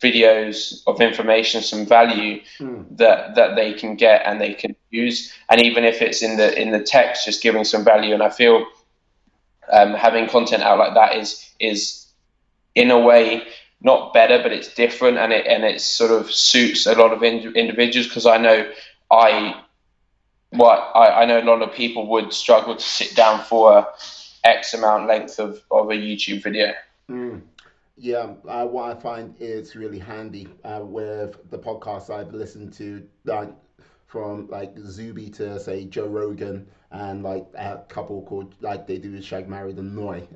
videos of information, some value mm, that they can get and they can use, and even if it's in the text, just giving some value. And I feel having content out like that is in a way not better, but it's different, and it sort of suits a lot of individuals, because I I know a lot of people would struggle to sit down for a X amount length of a YouTube video. mm. Yeah, what I find is really handy with the podcasts I've listened to, like from like Zuby to say Joe Rogan, and like a couple called like they do Shag Married and Noi,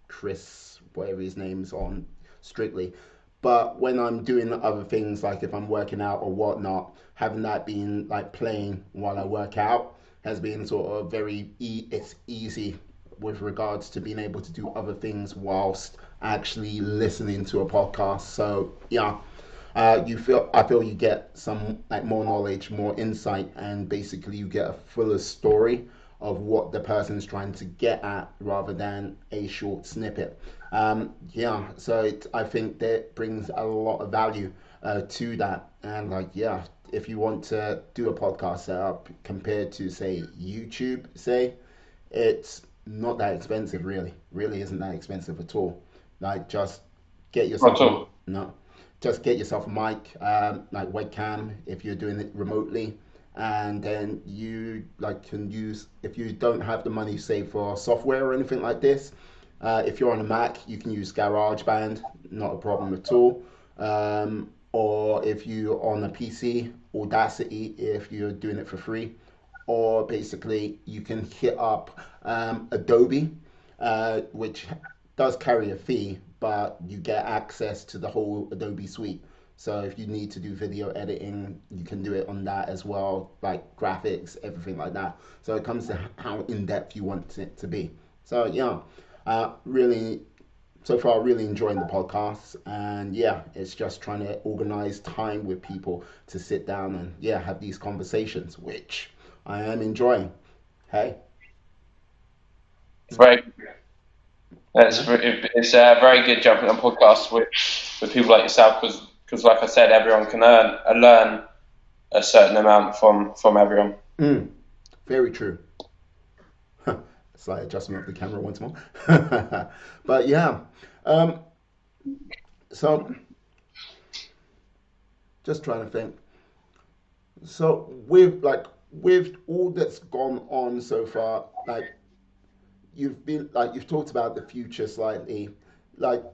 Chris, whatever his name's on Strictly. But when I'm doing other things, like if I'm working out or whatnot, having that being like playing while I work out has been sort of it's easy with regards to being able to do other things whilst actually listening to a podcast. So yeah, I feel you get some like more knowledge, more insight, and basically you get a fuller story of what the person's trying to get at rather than a short snippet. Yeah, so I think that brings a lot of value to that. And like, yeah, if you want to do a podcast setup compared to say YouTube, say it's not that expensive, really. Really isn't that expensive at all. Like just get Not yourself at all. no, just get yourself a mic, like webcam if you're doing it remotely, and then you like can use if you don't have the money saved for software or anything like this. If you're on a Mac, you can use GarageBand, not a problem at all. Or if you're on a PC, Audacity if you're doing it for free, or basically you can hit up Adobe, which does carry a fee, but you get access to the whole Adobe suite. So if you need to do video editing, you can do it on that as well, like graphics, everything like that. So it comes to how in depth you want it to be. So yeah, really, so far really enjoying the podcasts, and yeah, it's just trying to organize time with people to sit down and yeah have these conversations, which I am enjoying. Hey, Very It's yeah. it's very good jumping on podcasts with people like yourself, because like I said, everyone can learn a certain amount from everyone. Mm, very true. Slight adjustment of the camera once more. But yeah, um, so just trying to think. So with all that's gone on so far, like you've talked about the future slightly, like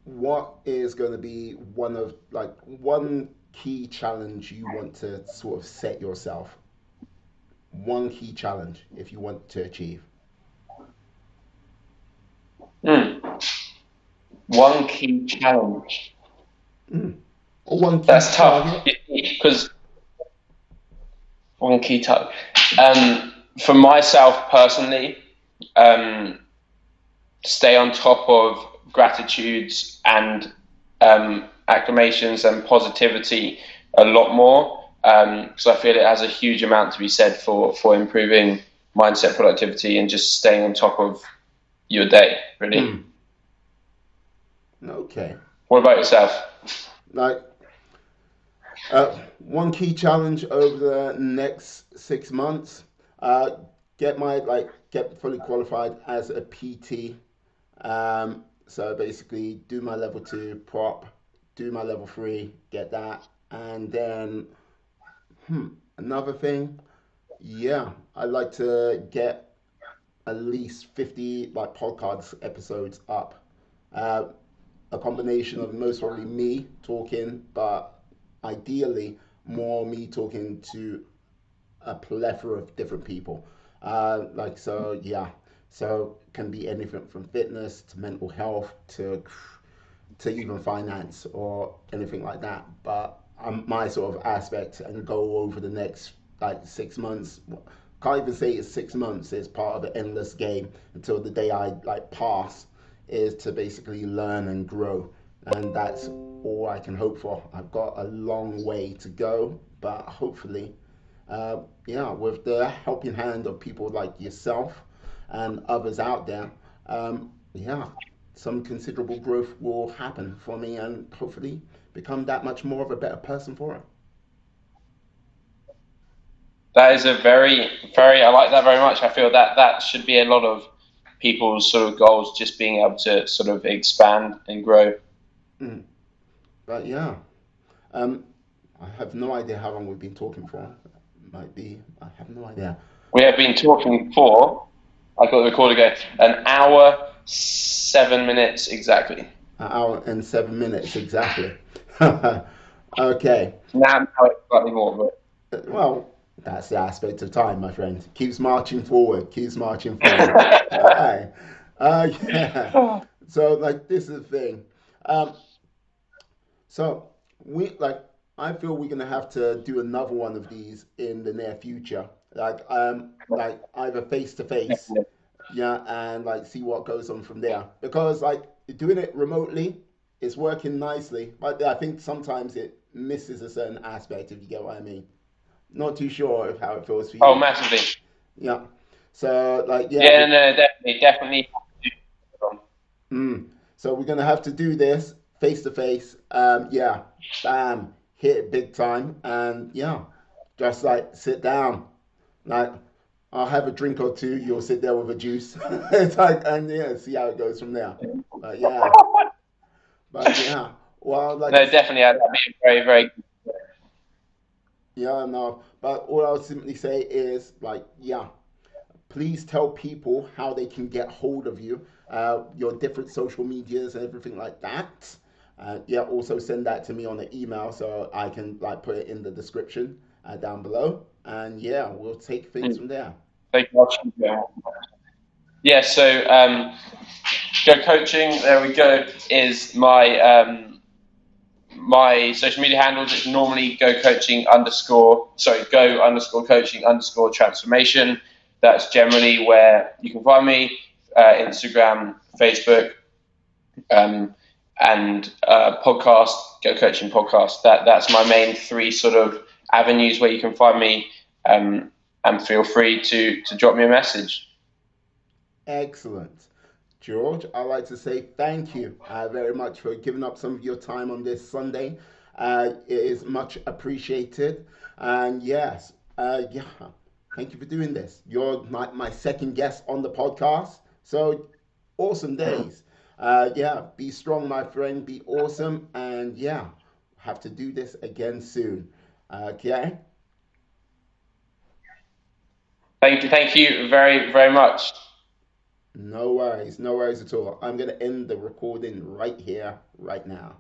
what is going to be one of like one key challenge you want to sort of set yourself? one key challenge if you want to achieve. Hmm. One key challenge. Mm. Or one key That's tough target. because one key target. For myself personally, um, stay on top of gratitudes and acclamations and positivity a lot more because I feel it has a huge amount to be said for improving mindset, productivity, and just staying on top of your day. Really. Mm. Okay. What about yourself? Like one key challenge over the next 6 months. Uh, get fully qualified as a PT. So basically, do my level two prop, do my level three, get that, and then another thing. Yeah, I'd like to get at least 50 like podcast episodes up. Uh, a combination of most probably me talking, but ideally more me talking to a plethora of different people. Yeah. So can be anything from fitness to mental health to even finance or anything like that. But my sort of aspect and goal over the next like 6 months. Can't even say it's 6 months. It's part of an endless game until the day I like pass. Is to basically learn and grow, and that's all I can hope for. I've got a long way to go, but hopefully, with the helping hand of people like yourself and others out there, yeah, some considerable growth will happen for me and hopefully become that much more of a better person for it. That is a very. I like that very much. I feel that that should be a lot of people's sort of goals, just being able to sort of expand and grow. Mm. But yeah, um, I have no idea how long we've been talking for. Might be, I have no idea. We have been talking for, I got the record again, an hour, 7 minutes exactly. An hour and 7 minutes exactly. Okay. Now it's slightly more, Well, that's the aspect of time, my friend. Keeps marching forward. Keeps marching forward. but Aye. Yeah. So, like, this is the thing. Um, so I feel we're gonna have to do another one of these in the near future. Like either face to face, definitely. yeah, and like see what goes on from there. Because like doing it remotely is working nicely, but I think sometimes it misses a certain aspect, if you get what I mean. Not too sure of how it feels for Oh, you. massively. Yeah. So like yeah, Yeah, no, definitely. mm, so we're gonna have to do this face to face. Yeah, bam, hit it big time, and yeah, just like sit down. Like I'll have a drink or two. You'll sit there with a juice. It's like and yeah, see how it goes from there. But yeah, but yeah. Well, like I No, said, definitely. That'd be very. yeah, no. But all I'll simply say is like yeah, please tell people how they can get hold of you, your different social medias and everything like that. Yeah, also send that to me on the email so I can like put it in the description down below. And yeah, we'll take things from there. Thank you much. Yeah, so Go Coaching, there we go, is my social media handles. It's normally go underscore coaching underscore transformation. That's generally where you can find me. Instagram, Facebook, um, and podcast, Go Coaching podcast. That's my main three sort of avenues where you can find me. And feel free to drop me a message. Excellent. George, I'd like to say thank you very much for giving up some of your time on this Sunday. It is much appreciated. And yes, yeah, thank you for doing this. You're my second guest on the podcast. So awesome days. Yeah, be strong, my friend. Be awesome. And yeah, have to do this again soon. Okay? Thank you very much. No worries. No worries at all. I'm going to end the recording right here, right now.